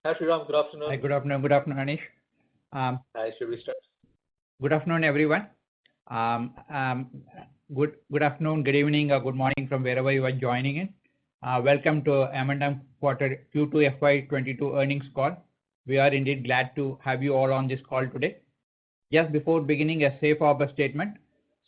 Hi, Sriram. Good Hi, afternoon. good afternoon. Good afternoon, Anish. Um, Hi, should we start? Good afternoon, everyone. Um, um, good afternoon, good evening, or good morning from wherever you are joining in. Welcome to M&M Quarter Q2 FY22 earnings call. We are indeed glad to have you all on this call today. Just before beginning, a safe harbor statement.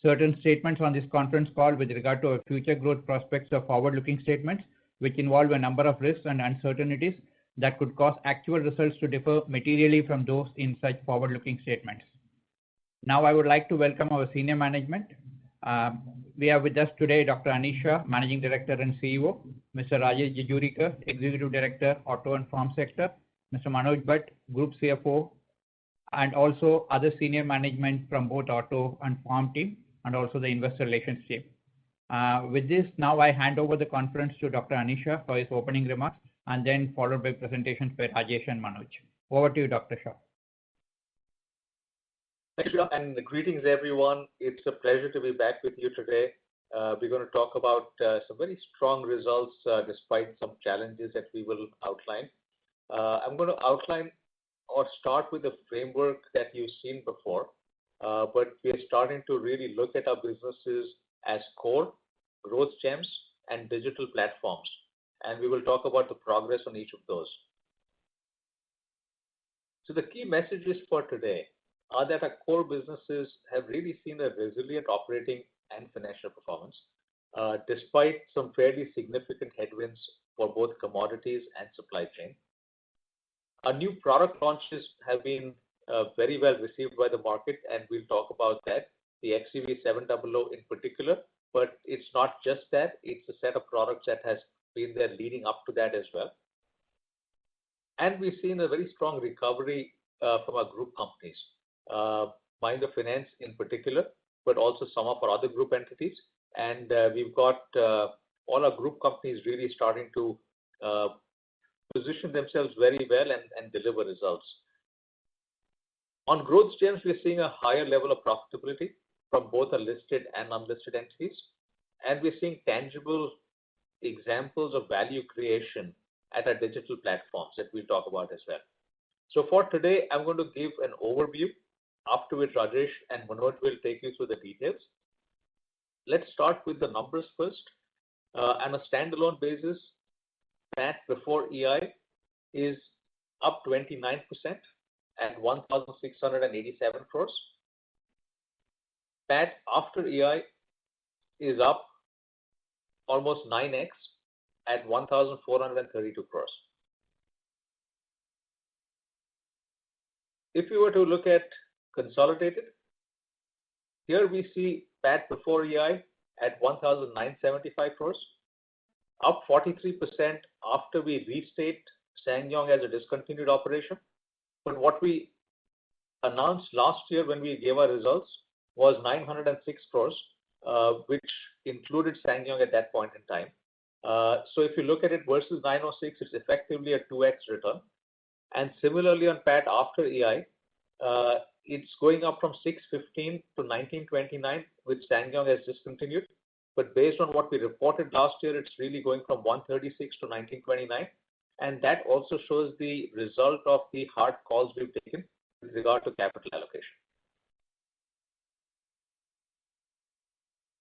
Certain statements on this conference call with regard to our future growth prospects are forward-looking statements, which involve a number of risks and uncertainties that could cause actual results to differ materially from those in such forward-looking statements. Now I would like to welcome our senior management. We have with us today Dr. Anish Shah, Managing Director and CEO, Mr. Rajesh Jejurikar, Executive Director, Auto and Farm Sector, Mr. Manoj Bhatt, Group CFO, and also other senior management from both Auto and Farm team, and also the Investor Relations team. With this, now I hand over the conference to Dr. Anish Shah for his opening remarks, and then followed by presentations by Rajesh and Manoj. Over to you, Dr. Shah. Thanks, Sriram, and greetings, everyone. It's a pleasure to be back with you today. We're going to talk about some very strong results despite some challenges that we will outline. I'm going to outline or start with a framework that you've seen before, but we are starting to really look at our businesses as core, growth gems, and digital platforms. And we will talk about the progress on each of those. So the key messages for today are that our core businesses have really seen a resilient operating and financial performance, despite some fairly significant headwinds for both commodities and supply chain. Our new product launches have been very well received by the market, and we'll talk about that, the XUV700 in particular, but it's not just that, it's a set of products that has been there leading up to that as well. And we've seen a very strong recovery from our group companies. Mahindra Finance in particular, but also some of our other group entities. And we've got all our group companies really starting to position themselves very well and deliver results. On growth gems, we're seeing a higher level of profitability from both our listed and unlisted entities. And we're seeing tangible examples of value creation at our digital platforms that we'll talk about as well. So for today, I'm going to give an overview, after which Rajesh and Manoj will take you through the details. Let's start with the numbers first. On a standalone basis, PAT before EI is up 29% at 1,687 crores. PAT after EI is up almost 9x at 1,432 crores. If we were to look at consolidated, here we see PAT before EI at 1,975 crores, up 43% after we restate SsangYong as a discontinued operation. But what we announced last year when we gave our results was 906 crores, which included SsangYong at that point in time. So if you look at it versus 906, it's effectively a 2x return. And similarly on PAT after EI, it's going up from 615 to 1929, which SsangYong has discontinued. But based on what we reported last year, it's really going from 136 to 1929. And that also shows the result of the hard calls we've taken with regard to capital allocation.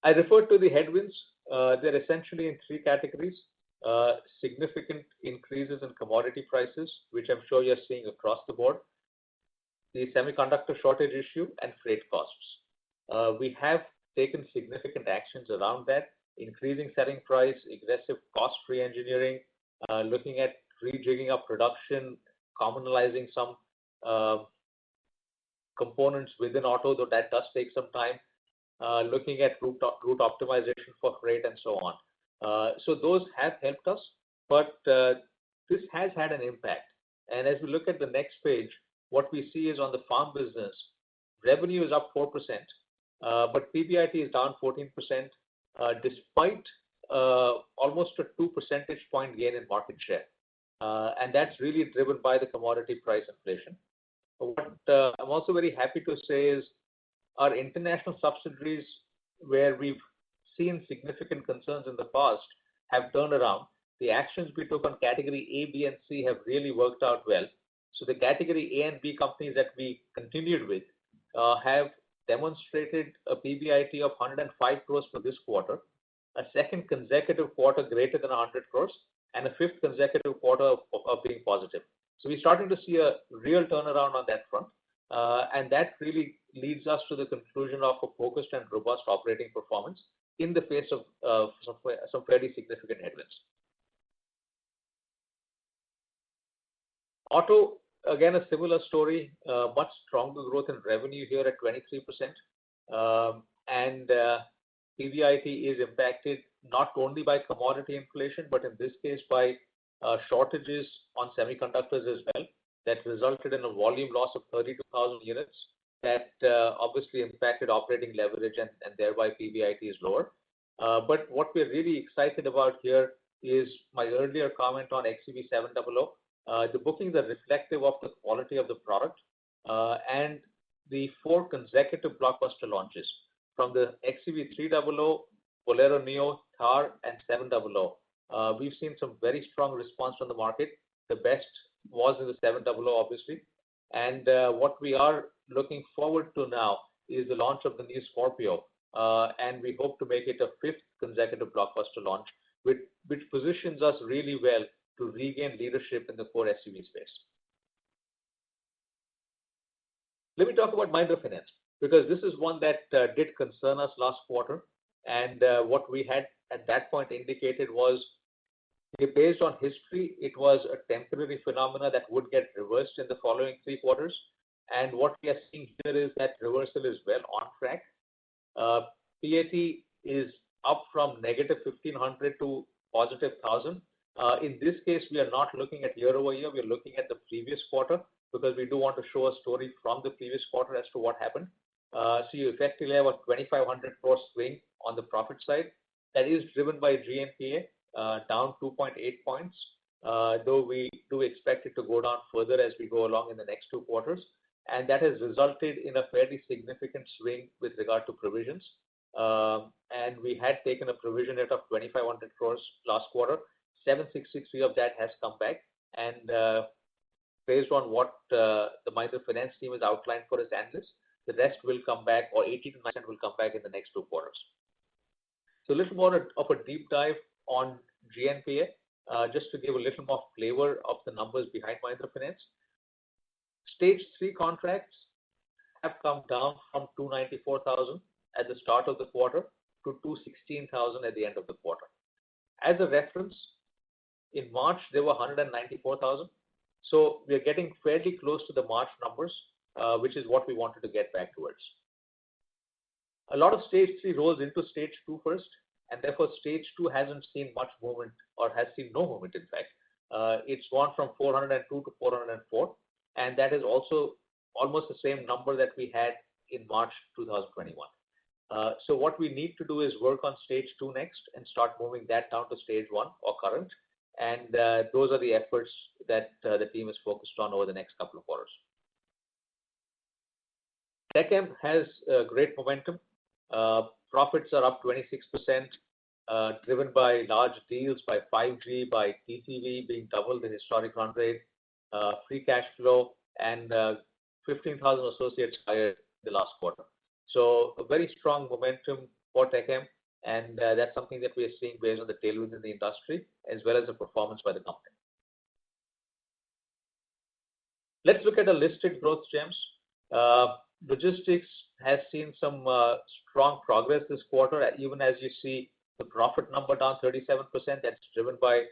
I referred to the headwinds. They're essentially in three categories. Significant increases in commodity prices, which I'm sure you're seeing across the board. The semiconductor shortage issue and freight costs. We have taken significant actions around that, increasing selling price, aggressive cost re-engineering, looking at rejigging up production, commonalizing some components within auto, though that does take some time, looking at route optimization for freight and so on. So those have helped us, but this has had an impact. And as we look at the next page, what we see is on the farm business, revenue is up 4%, but PBIT is down 14%, despite almost a 2 percentage point gain in market share. And that's really driven by the commodity price inflation. What I'm also very happy to say is our international subsidiaries, where we've seen significant concerns in the past, have turned around the actions we took on category A, B, and C have really worked out well. So the category A and B companies that we continued with have demonstrated a PBIT of 105 crores for this quarter, a second consecutive quarter greater than 100 crores, and a fifth consecutive quarter of being positive. So we're starting to see a real turnaround on that front, and that really leads us to the conclusion of a focused and robust operating performance in the face of some fairly significant headwinds. Auto, again, a similar story, much stronger growth in revenue here at 23%. And PBIT is impacted not only by commodity inflation, but in this case by shortages on semiconductors as well, that resulted in a volume loss of 32,000 units that obviously impacted operating leverage and thereby PBIT is lower. But what we're really excited about here is my earlier comment on XUV700. The bookings are reflective of the quality of the product and the 4 consecutive blockbuster launches from the XUV300, Bolero Neo, Thar, and 700. We've seen some very strong response from the market. The best was in the 700, obviously. And what we are looking forward to now is the launch of the new Scorpio. And we hope to make it a 5th consecutive blockbuster launch, which positions us really well to regain leadership in the core SUV space. Let me talk about Mahindra Finance, because this is one that did concern us last quarter. And what we had at that point indicated was, based on history, it was a temporary phenomena that would get reversed in the following 3 quarters. And what we are seeing here is that reversal is well on track. PAT is up from negative 1,500 to positive 1,000. In this case, we are not looking at year over year. We are looking at the previous quarter because we do want to show a story from the previous quarter as to what happened. So you effectively have a 2,500 crore swing on the profit side. That is driven by GNPA, down 2.8 points, though we do expect it to go down further as we go along in the next 2 quarters. And that has resulted in a fairly significant swing with regard to provisions. And we had taken a provision rate of 2,500 crores last quarter. 763 of that has come back, and based on what the Mahindra Finance team has outlined for its analysts, the rest will come back, or 80 to 90% will come back in the next 2 quarters. So a little more of a deep dive on GNPA, just to give a little more flavor of the numbers behind Mahindra Finance. Stage 3 contracts have come down from 294,000 at the start of the quarter to 216,000 at the end of the quarter. As a reference, in March, there were 194,000. So we are getting fairly close to the March numbers, which is what we wanted to get back towards. A lot of stage 3 rolls into stage 2 first, and therefore stage 2 hasn't seen much movement, or has seen no movement, in fact. It's gone from 402 to 404, and that is also almost the same number that we had in March 2021. So what we need to do is work on stage 2 next and start moving that down to stage 1 or current. And those are the efforts that the team is focused on over the next couple of quarters. TechM has great momentum. Profits are up 26%, driven by large deals, by 5G, by TCV being double the historic run rate, free cash flow, and 15,000 associates hired the last quarter. So a very strong momentum for TechM, and that's something that we are seeing based on the tailwinds in the industry, as well as the performance by the company. Let's look at the listed growth gems. Logistics has seen some strong progress this quarter, even as you see the profit number down 37%. That's driven by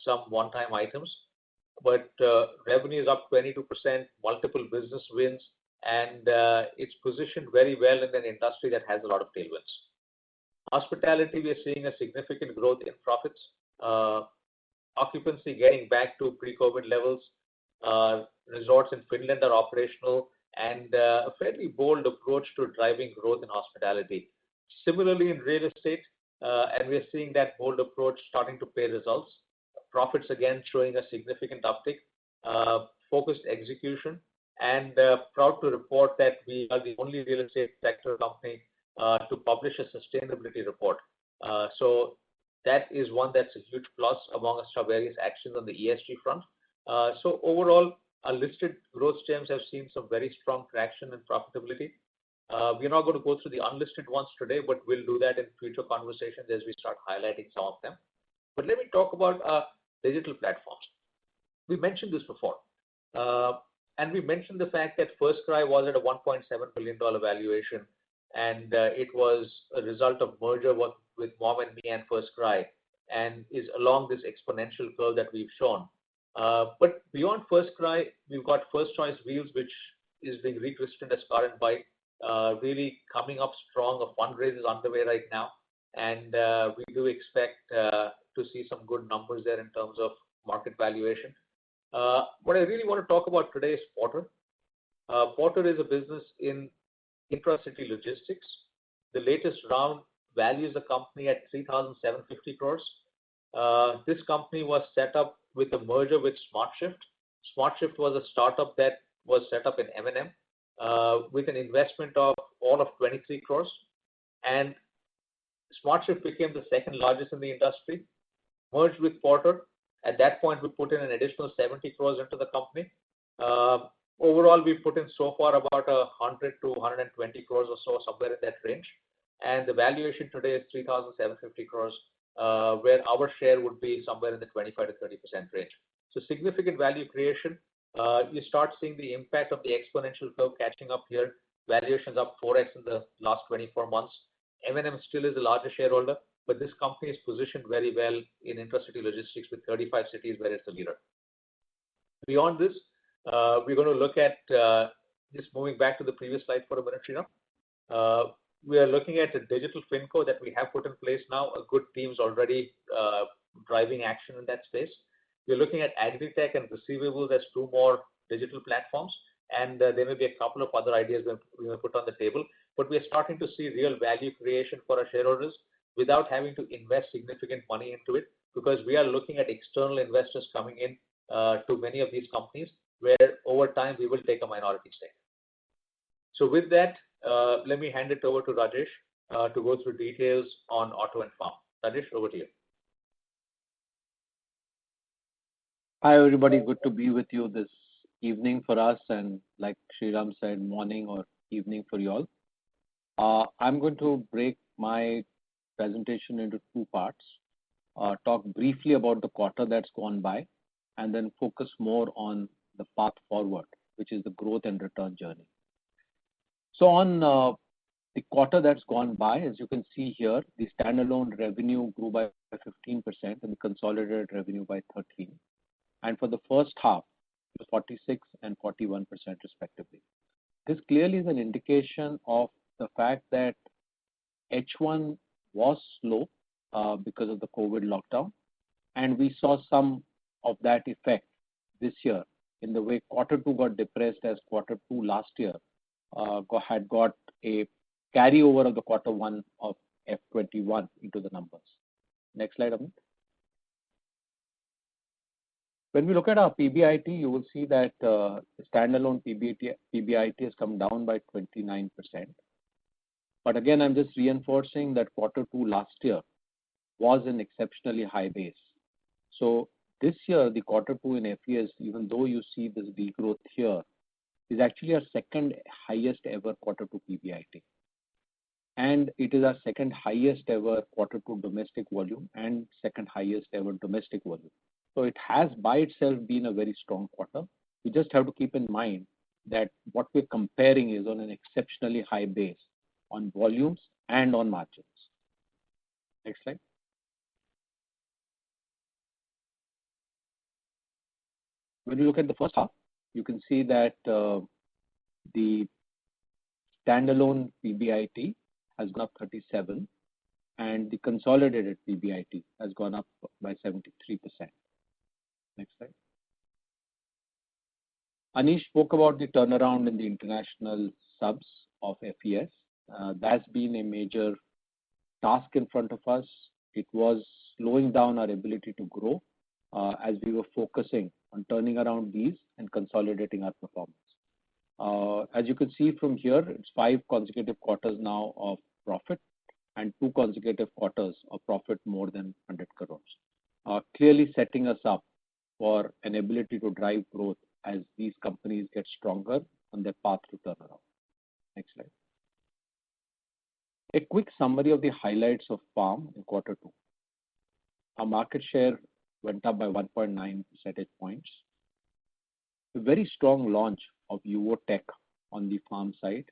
some one-time items. But revenue is up 22%, multiple business wins, and it's positioned very well in an industry that has a lot of tailwinds. Hospitality, we are seeing a significant growth in profits. Occupancy getting back to pre-COVID levels. Resorts in Finland are operational, and a fairly bold approach to driving growth in hospitality. Similarly in real estate, and we are seeing that bold approach starting to pay results. Profits again showing a significant uptick, focused execution, and proud to report that we are the only real estate sector company to publish a sustainability report. So that is one that's a huge plus amongst our various actions on the ESG front. So overall, our listed growth gems have seen some very strong traction and profitability. We're not going to go through the unlisted ones today, but we'll do that in future conversations as we start highlighting some of them. But let me talk about digital platforms. We mentioned this before. And we mentioned the fact that FirstCry was at a $1.7 billion valuation, and it was a result of merger with Mom and Me and FirstCry, and is along this exponential curve that we've shown. But beyond FirstCry, we've got First Choice Wheels, which is being rechristened as Car and Bike, really coming up strong. A fundraise is underway right now, and we do expect to see some good numbers there in terms of market valuation. What I really want to talk about today is Porter. Porter is a business in intra-city logistics. The latest round values the company at 3,750 crores. This company was set up with a merger with SmartShift. SmartShift was a startup that was set up in M&M with an investment of all of 23 crores. And SmartShift became the second largest in the industry, merged with Porter. At that point, we put in an additional 70 crores into the company. Overall, we put in so far about 100 to 120 crores or so, somewhere in that range. And the valuation today is 3,750 crores, where our share would be somewhere in the 25 to 30% range. So significant value creation. You start seeing the impact of the exponential curve catching up here. Valuations up 4x in the last 24 months. M&M still is the largest shareholder, but this company is positioned very well in intracity logistics with 35 cities where it's a leader. Beyond this, we're going to look at, just moving back to the previous slide for a minute, Sriram. We are looking at a digital FinCo that we have put in place now. A good team's already driving action in that space. We're looking at AgriTech and receivables as two more digital platforms, and there may be a couple of other ideas that we may put on the table. But we're starting to see real value creation for our shareholders without having to invest significant money into it, because we are looking at external investors coming in to many of these companies, where over time we will take a minority stake. So with that, let me hand it over to Rajesh to go through details on Auto and Farm. Rajesh, over to you. Hi everybody, good to be with you this evening for us, and like Sriram said, morning or evening for you all. I'm going to break my presentation into two parts. Talk briefly about the quarter that's gone by, and then focus more on the path forward, which is the growth and return journey. So on the quarter that's gone by, as you can see here, the standalone revenue grew by 15% and the consolidated revenue by 13%. And for the first half, it was 46 and 41% respectively. This clearly is an indication of the fact that H1 was slow because of the COVID lockdown, and we saw some of that effect this year in the way quarter two got depressed, as quarter two last year had got a carryover of the quarter one of F21 into the numbers. Next slide, Amit. When we look at our PBIT, you will see that the standalone PBIT has come down by 29%. But again, I'm just reinforcing that quarter two last year was an exceptionally high base. So this year, the quarter two in FES, even though you see this degrowth here, is actually our second highest ever quarter two PBIT. And it is our second highest ever quarter two domestic volume and second highest ever domestic volume. So it has by itself been a very strong quarter. We just have to keep in mind that what we're comparing is on an exceptionally high base on volumes and on margins. Next slide. When you look at the first half, you can see that the standalone PBIT has gone up 37 and the consolidated PBIT has gone up by 73%. Next slide. Anish spoke about the turnaround in the international subs of FES. That's been a major task in front of us. It was slowing down our ability to grow as we were focusing on turning around these and consolidating our performance. As you can see from here, it's 5 consecutive quarters now of profit, and 2 consecutive quarters of profit more than 100 crores. Clearly setting us up for an ability to drive growth as these companies get stronger on their path to turnaround. Next slide. A quick summary of the highlights of Farm in quarter 2. Our market share went up by 1.9 percentage points. A very strong launch of Yuvo Tech on the Farm side.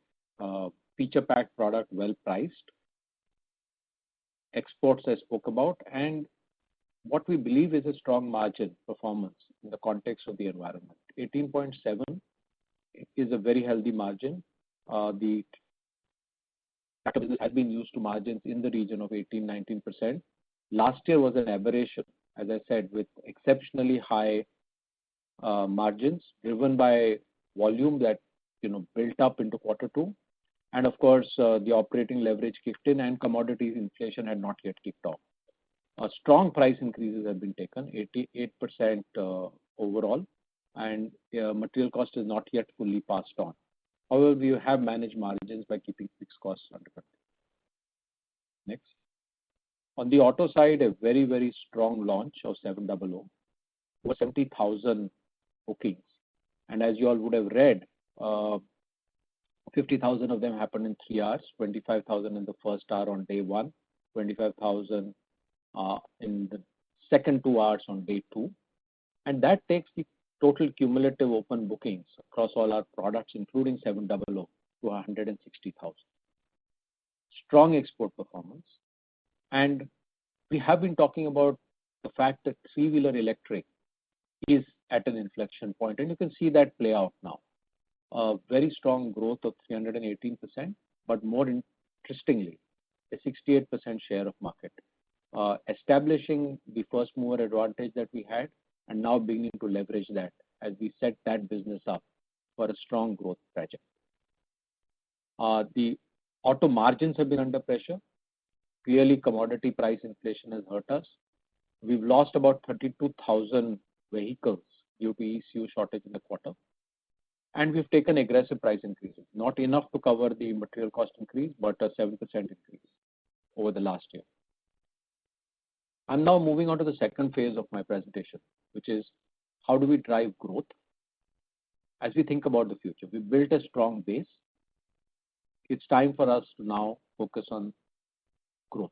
Feature packed product, well priced. Exports I spoke about, and what we believe is a strong margin performance in the context of the environment. 18.7 is a very healthy margin. The business has been used to margins in the region of 18-19%. Last year was an aberration, as I said, with exceptionally high margins driven by volume that built up into quarter 2. And of course, the operating leverage kicked in and commodities inflation had not yet kicked off. Strong price increases have been taken, 88% overall, and material cost is not yet fully passed on. However, we have managed margins by keeping fixed costs under control. Next. On the auto side, a very, very strong launch of 700, over 70,000 bookings. And as you all would have read, 50,000 of them happened in 3 hours, 25,000 in the first hour on day 1, 25,000 in the second 2 hours on day 2. And that takes the total cumulative open bookings across all our products, including 700, to 160,000. Strong export performance. And we have been talking about the fact that three-wheeler electric is at an inflection point, and you can see that play out now. Very strong growth of 318%, but more interestingly, a 68% share of market. Establishing the first mover advantage that we had, and now beginning to leverage that as we set that business up for a strong growth project. The auto margins have been under pressure. Clearly, commodity price inflation has hurt us. We've lost about 32,000 vehicles due to ECU shortage in the quarter. And we've taken aggressive price increases, not enough to cover the material cost increase, but a 7% increase over the last year. I'm now moving on to the second phase of my presentation, which is how do we drive growth as we think about the future. We built a strong base. It's time for us to now focus on growth,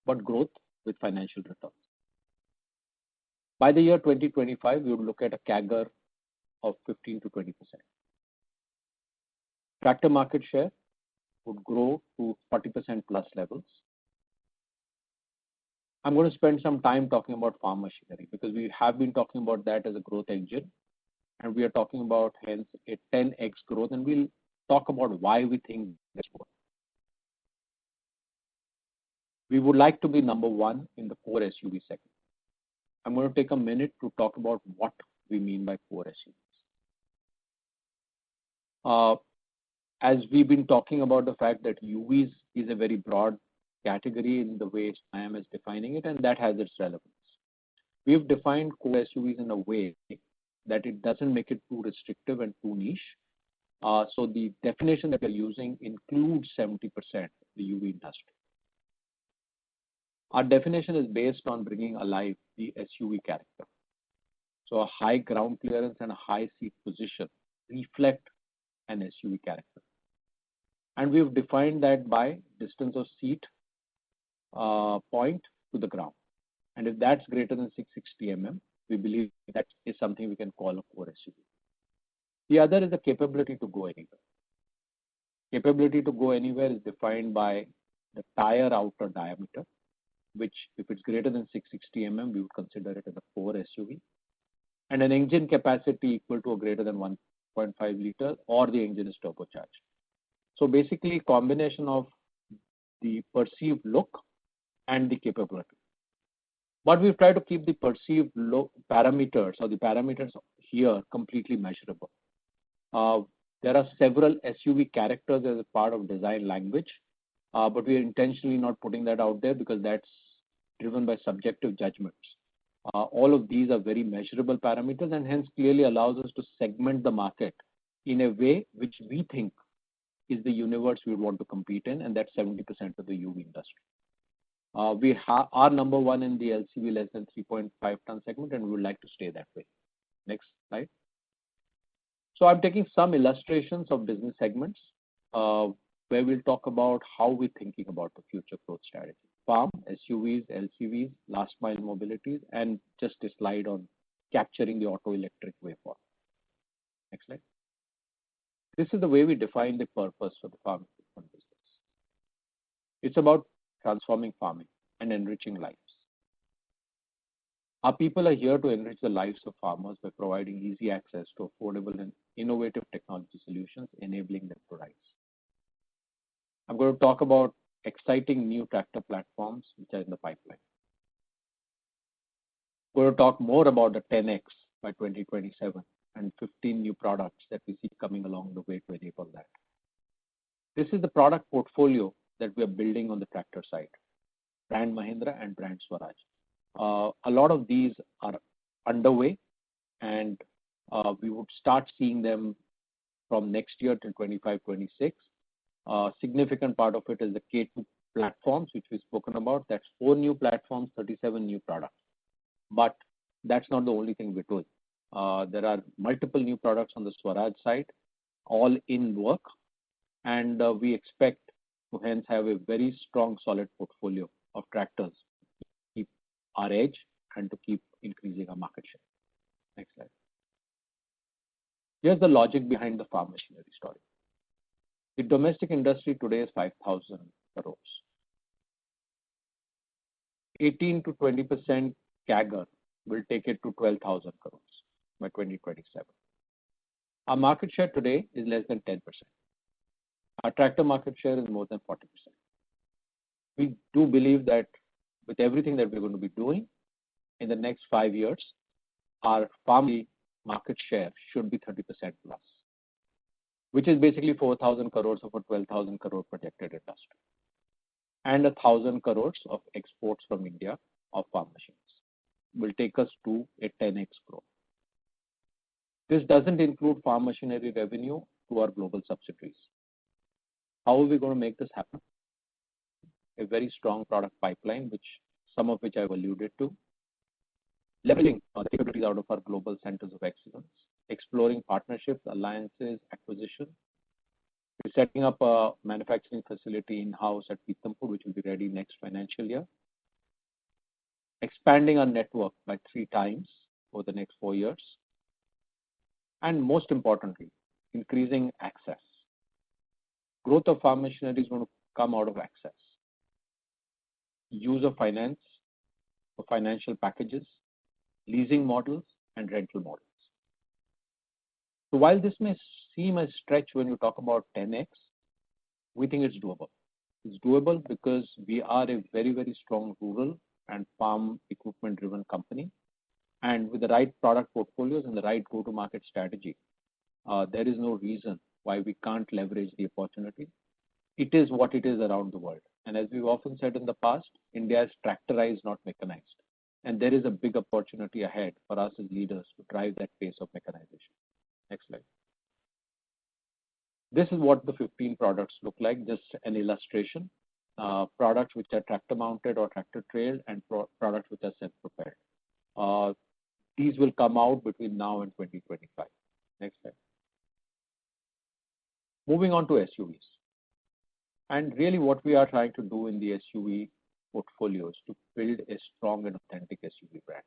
but growth with financial returns. By the year 2025, we would look at a CAGR of 15 to 20%. Tractor market share would grow to 40% plus levels. I'm going to spend some time talking about farm machinery because we have been talking about that as a growth engine, and we are talking about hence a 10x growth, and we'll talk about why we think that's what. We would like to be number one in the core SUV segment. I'm going to take a minute to talk about what we mean by core SUVs. As we've been talking about the fact that UVs is a very broad category in the way SIAM is defining it, and that has its relevance. We've defined core SUVs in a way that it doesn't make it too restrictive and too niche. So the definition that we're using includes 70% the UV industry. Our definition is based on bringing alive the SUV character. So a high ground clearance and a high seat position reflect an SUV character. And we've defined that by distance of seat point to the ground. And if that's greater than 660 mm, we believe that is something we can call a core SUV. The other is the capability to go anywhere. Capability to go anywhere is defined by the tire outer diameter, which if it's greater than 660 mm, we would consider it as a core SUV. And an engine capacity equal to or greater than 1.5 liter, or the engine is turbocharged. So basically, combination of the perceived look and the capability. But we've tried to keep the perceived parameters or the parameters here completely measurable. There are several SUV characters as a part of design language, but we are intentionally not putting that out there because that's driven by subjective judgments. All of these are very measurable parameters and hence clearly allows us to segment the market in a way which we think is the universe we want to compete in, and that's 70% of the UV industry. We are number one in the LCV less than 3.5 ton segment, and we would like to stay that way. Next slide. So I'm taking some illustrations of business segments where we'll talk about how we're thinking about the future growth strategy. Farm, SUVs, LCVs, last mile mobilities, and just a slide on capturing the auto electric way forward. Next slide. This is the way we define the purpose for the farm equipment business. It's about transforming farming and enriching lives. Our people are here to enrich the lives of farmers by providing easy access to affordable and innovative technology solutions, enabling them to rise. I'm going to talk about exciting new tractor platforms which are in the pipeline. We're going to talk more about the 10X by 2027 and 15 new products that we see coming along the way to enable that. This is the product portfolio that we are building on the tractor side, brand Mahindra and brand Swaraj. A lot of these are underway, and we would start seeing them from next year till 25-26. Significant part of it is the K2 platforms, which we've spoken about. That's 4 new platforms, 37 new products. But that's not the only thing we're doing. There are multiple new products on the Swaraj side, all in work, and we expect to hence have a very strong, solid portfolio of tractors to keep our edge and to keep increasing our market share. Next slide. Here's the logic behind the farm machinery story. The domestic industry today is 5,000 crores. 18 to 20% CAGR will take it to 12,000 crores by 2027. Our market share today is less than 10%. Our tractor market share is more than 40%. We do believe that with everything that we're going to be doing in the next 5 years, our farm market share should be 30% plus, which is basically 4,000 crores of a 12,000 crore projected industry, and 1,000 crores of exports from India of farm machines will take us to a 10x growth. This doesn't include farm machinery revenue to our global subsidiaries. How are we going to make this happen? A very strong product pipeline, some of which I've alluded to, leveraging the capabilities out of our global centers of excellence, exploring partnerships, alliances, acquisition. We're setting up a manufacturing facility in-house at Pithampur, which will be ready next financial year. Expanding our network by 3 times over the next 4 years. And most importantly, increasing access. Growth of farm machinery is going to come out of access. Use of finance for financial packages, leasing models, and rental models. So while this may seem a stretch when you talk about 10x, we think it's doable. It's doable because we are a very, very strong rural and farm equipment driven company. And with the right product portfolios and the right go-to-market strategy, there is no reason why we can't leverage the opportunity. It is what it is around the world. And as we've often said in the past, India is tractorized, not mechanized. And there is a big opportunity ahead for us as leaders to drive that pace of mechanization. Next slide. This is what the 15 products look like, just an illustration. Products which are tractor mounted or tractor trailed, and products which are self-propelled. These will come out between now and 2025. Next slide. Moving on to SUVs. And really what we are trying to do in the SUV portfolio is to build a strong and authentic SUV brand.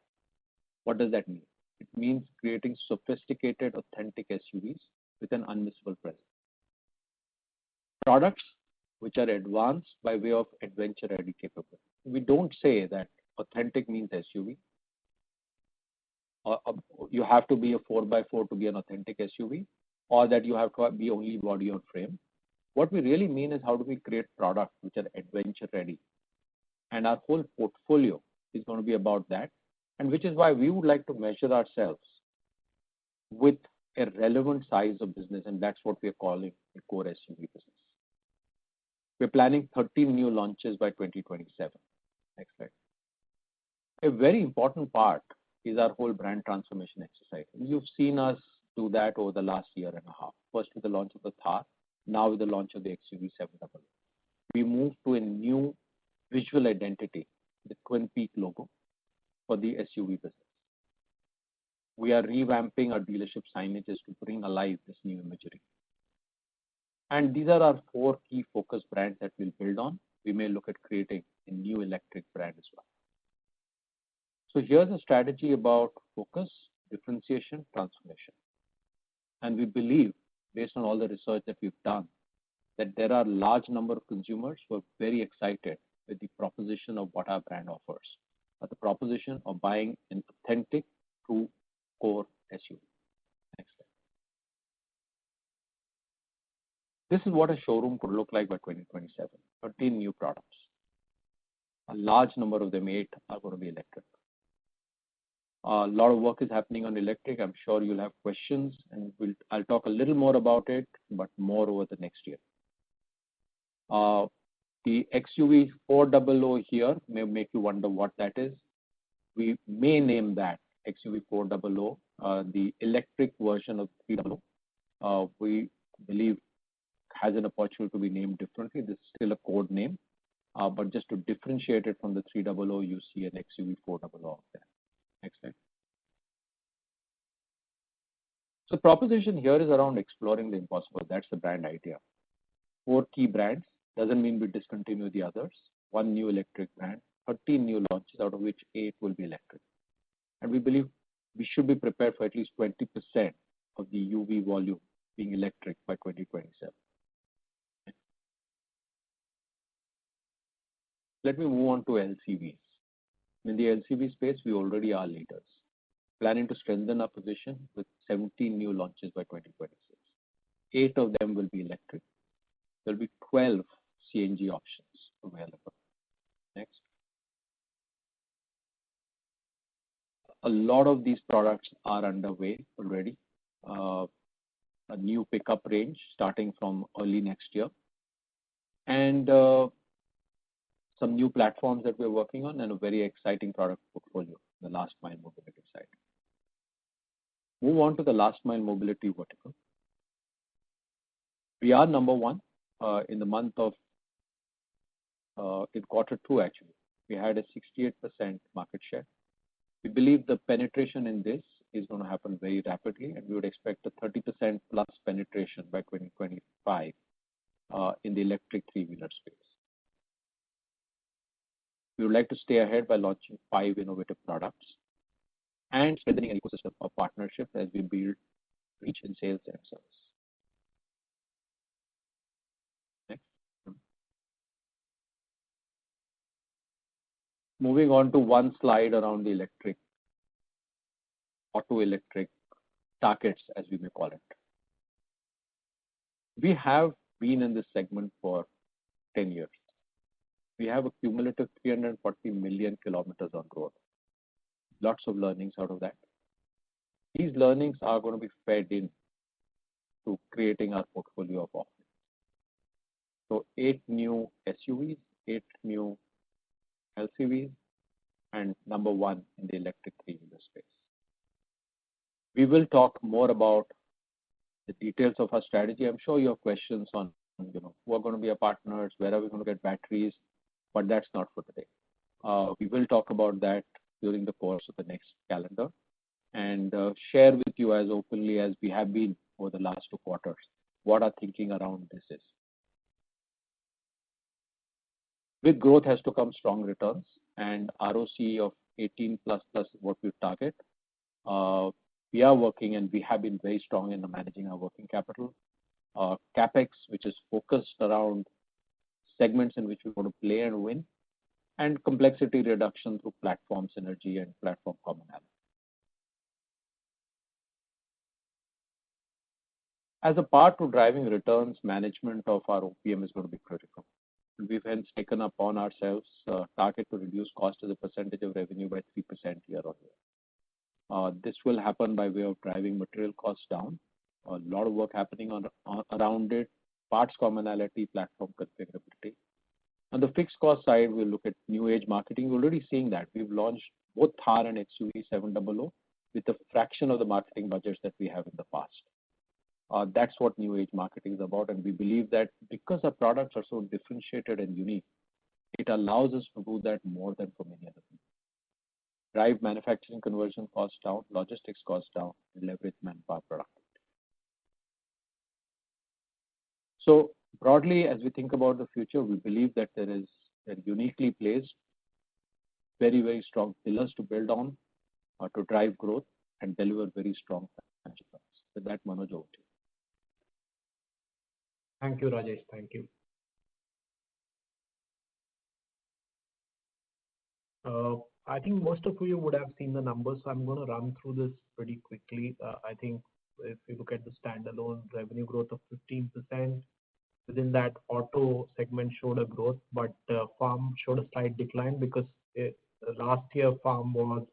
What does that mean? It means creating sophisticated, authentic SUVs with an unmissable presence. Products which are advanced by way of adventure-ready capability. We don't say that authentic means SUV. You have to be a 4x4 to be an authentic SUV, or that you have to be only body on frame. What we really mean is how do we create products which are adventure-ready. And our whole portfolio is going to be about that, and which is why we would like to measure ourselves with a relevant size of business, and that's what we're calling a core SUV business. We're planning 13 new launches by 2027. Next slide. A very important part is our whole brand transformation exercise. You've seen us do that over the last year and a half. First with the launch of the Thar, now with the launch of the XUV700. We moved to a new visual identity, the Twin Peak logo for the SUV business. We are revamping our dealership signages to bring alive this new imagery. And these are our 4 key focus brands that we'll build on. We may look at creating a new electric brand as well. So here's a strategy about focus, differentiation, transformation. And we believe, based on all the research that we've done, that there are a large number of consumers who are very excited with the proposition of what our brand offers, but the proposition of buying an authentic, true core SUV. Next slide. This is what a showroom could look like by 2027. 13 new products. A large number of them, 8, are going to be electric. A lot of work is happening on electric. I'm sure you'll have questions, and I'll talk a little more about it, but more over the next year. The XUV 400 here may make you wonder what that is. We may name that XUV 400 the electric version of 300. We believe has an opportunity to be named differently. This is still a code name, but just to differentiate it from the 300, you see an XUV 400 out there. Next slide. So the proposition here is around exploring the impossible. That's the brand idea. 4 key brands. Doesn't mean we discontinue the others. 1 new electric brand, 13 new launches, out of which 8 will be electric. And we believe we should be prepared for at least 20% of the UV volume being electric by 2027. Let me move on to LCVs. In the LCV space, we already are leaders, planning to strengthen our position with 17 new launches by 2026. 8 of them will be electric. There will be 12 CNG options available. Next. A lot of these products are underway already. A new pickup range starting from early next year. And some new platforms that we're working on, and a very exciting product portfolio, the last mile mobility side. Move on to the last mile mobility vertical. We are number 1 in the month of, in Q2 actually. We had a 68% market share. We believe the penetration in this is going to happen very rapidly, and we would expect a 30% plus penetration by 2025 in the electric 3-wheeler space. We would like to stay ahead by launching 5 innovative products and strengthening an ecosystem of partnerships as we build reach in sales and service. Next. Moving on to one slide around the electric, auto electric targets, as we may call it. We have been in this segment for 10 years. We have a cumulative 340 million kilometers on road. Lots of learnings out of that. These learnings are going to be fed in to creating our portfolio of offerings. So 8 new SUVs, 8 new LCVs, and number 1 in the electric 3-wheeler space. We will talk more about the details of our strategy. I'm sure you have questions on, who are going to be our partners, where are we going to get batteries, but that's not for today. We will talk about that during the course of the next calendar and share with you as openly as we have been over the last 2 quarters what our thinking around this is. With growth has to come strong returns, and ROC of 18 plus what we target. We are working, and we have been very strong in managing our working capital. CapEx, which is focused around segments in which we want to play and win, and complexity reduction through platform synergy and platform commonality. As a part to driving returns, management of our OPM is going to be critical. We've hence taken upon ourselves a target to reduce cost as a percentage of revenue by 3% year on year. This will happen by way of driving material costs down. A lot of work happening around it, parts commonality, platform configurability. On the fixed cost side, we'll look at new age marketing. We're already seeing that. We've launched both Thar and XUV 700 with a fraction of the marketing budgets that we have in the past. That's what new age marketing is about. And we believe that because our products are so differentiated and unique, it allows us to do that more than for many other people. Drive manufacturing conversion costs down, logistics costs down, and leverage manpower productivity. So broadly, as we think about the future, we believe that there is a uniquely placed, very, very strong pillars to build on, to drive growth and deliver very strong financial results. With that, Manoj, over to you. Thank you, Rajesh. Thank you. I think most of you would have seen the numbers, so I'm going to run through this pretty quickly. I think if you look at the standalone revenue growth of 15%, within that auto segment showed a growth, but farm showed a slight decline because last year farm was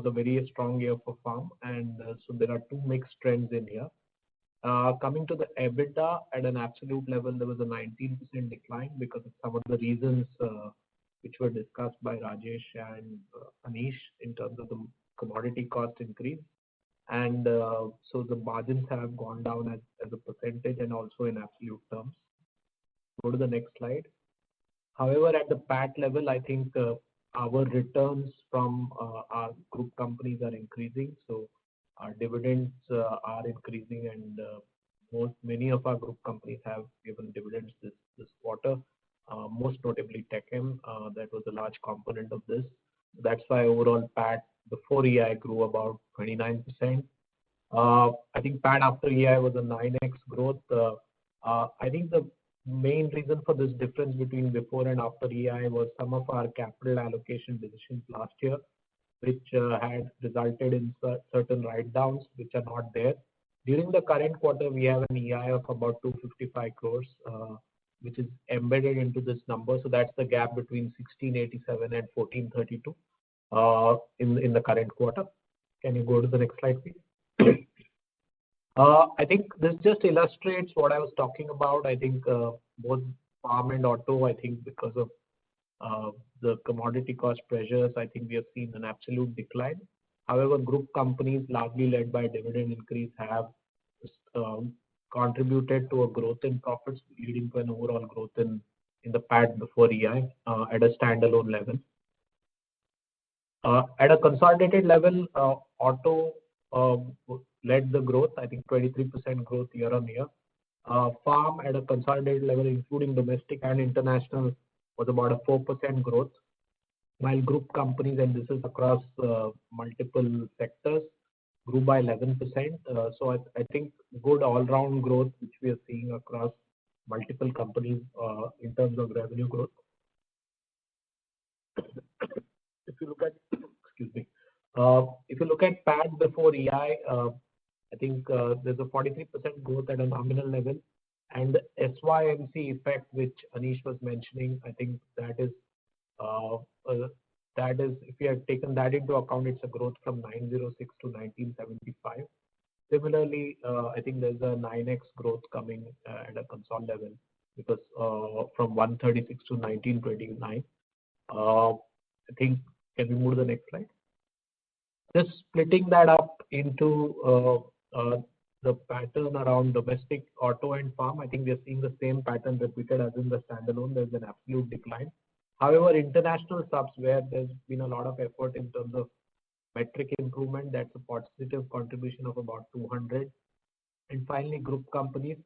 a very strong year for farm, and so there are two mixed trends in here. Coming to the EBITDA at an absolute level, there was a 19% decline because of some of the reasons which were discussed by Rajesh and Anish in terms of the commodity cost increase. And so the margins have gone down as a percentage and also in absolute terms. Go to the next slide. However, at the PAT level, I think our returns from our group companies are increasing. So our dividends are increasing, and many of our group companies have given dividends this quarter. Most notably TechM, that was a large component of this. That's why overall PAT before EI grew about 29%. I think PAT after EI was a 9x growth. I think the main reason for this difference between before and after EI was some of our capital allocation decisions last year, which had resulted in certain write-downs which are not there. During the current quarter, we have an EI of about 255 crores, which is embedded into this number. So that's the gap between 1687 and 1432 in the current quarter. Can you go to the next slide, please? I think this just illustrates what I was talking about. I think both farm and auto, I think because of the commodity cost pressures, I think we have seen an absolute decline. However, group companies largely led by dividend increase have contributed to a growth in profits, leading to an overall growth in the PAT before EI at a standalone level. At a consolidated level, auto led the growth, I think 23% growth year on year. Farm at a consolidated level, including domestic and international, was about a 4% growth, while group companies, and this is across multiple sectors, grew by 11%. So I think good all-round growth, which we are seeing across multiple companies in terms of revenue growth. If you look at, if you look at PAT before EI, I think there's a 43% growth at a nominal level, and the SYMC effect, which Anish was mentioning, I think that is if you have taken that into account, it's a growth from 906 to 1975. Similarly, I think there's a 9x growth coming at a console level because from 136 to 1929. I think, can we move to the next slide? Just splitting that up into the pattern around domestic, auto and farm, I think we are seeing the same pattern repeated as in the standalone. There's an absolute decline. However, international subs, where there's been a lot of effort in terms of metric improvement, that's a positive contribution of about 200. And finally, group companies.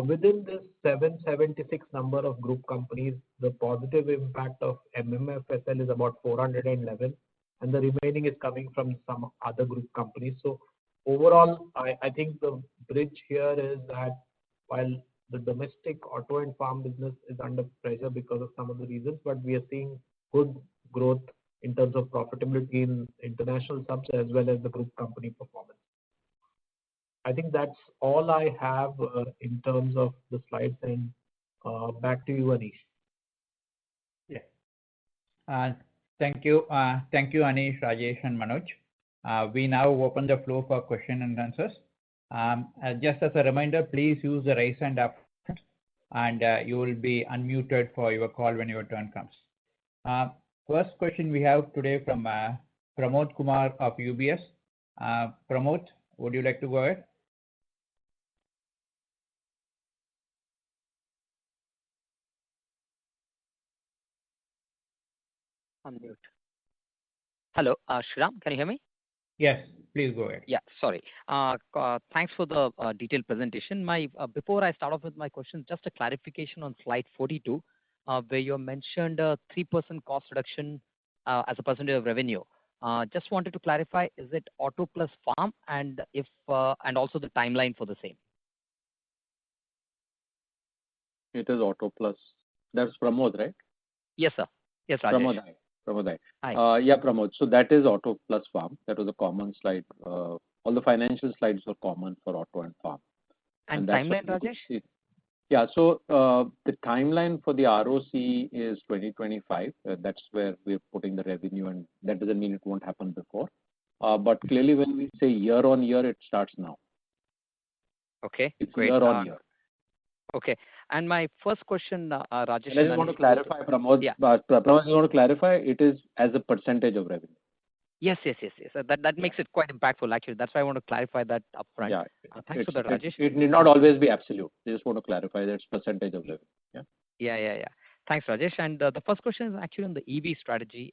Within this 776 number of group companies, the positive impact of MMFSL is about 411, and the remaining is coming from some other group companies. So overall, I think the bridge here is that while the domestic auto and farm business is under pressure because of some of the reasons, but we are seeing good growth in terms of profitability in international subs as well as the group company performance. I think that's all I have in terms of the slides, and back to you, Anish. Yeah. Thank you. Thank you, Anish, Rajesh, and Manoj. We now open the floor for question and answers. Just as a reminder, please use the raise hand option, and you will be unmuted for your call when your turn comes. First question we have today from Pramod Kumar of UBS. Pramod, would you like to go ahead? Unmute. Hello, Shriram, can you hear me? Yes, please go ahead. Yeah, sorry. Thanks for the detailed presentation. Before I start off with my question, just a clarification on slide 42, where you mentioned 3% cost reduction as a percentage of revenue. Just wanted to clarify, is it auto plus farm, and also the timeline for the same? It is auto plus. That's Pramod, right? Yes, sir. Yes, Rajesh. Pramod. Hi. Yeah, Pramod. So that is auto plus farm. That was a common slide. All the financial slides were common for auto and farm. And that's timeline, what you could Rajesh? see. Yeah, so the timeline for the ROC is 2025. That's where we're putting the revenue, and that doesn't mean it won't happen before. But clearly, when we say year on year, it starts now. Okay, It's great. year on year. Okay. And my first question, Rajesh. And I just want to clarify, Pramod. Yeah. Pramod, I just want to clarify, it is as a percentage of revenue. Yes. That makes it quite impactful, actually. That's why I want to clarify that upfront. Yeah. Thanks for that, Rajesh. It need not always be absolute. I just want to clarify that it's percentage of revenue. Yeah. Thanks, Rajesh. And the first question is actually on the EV strategy.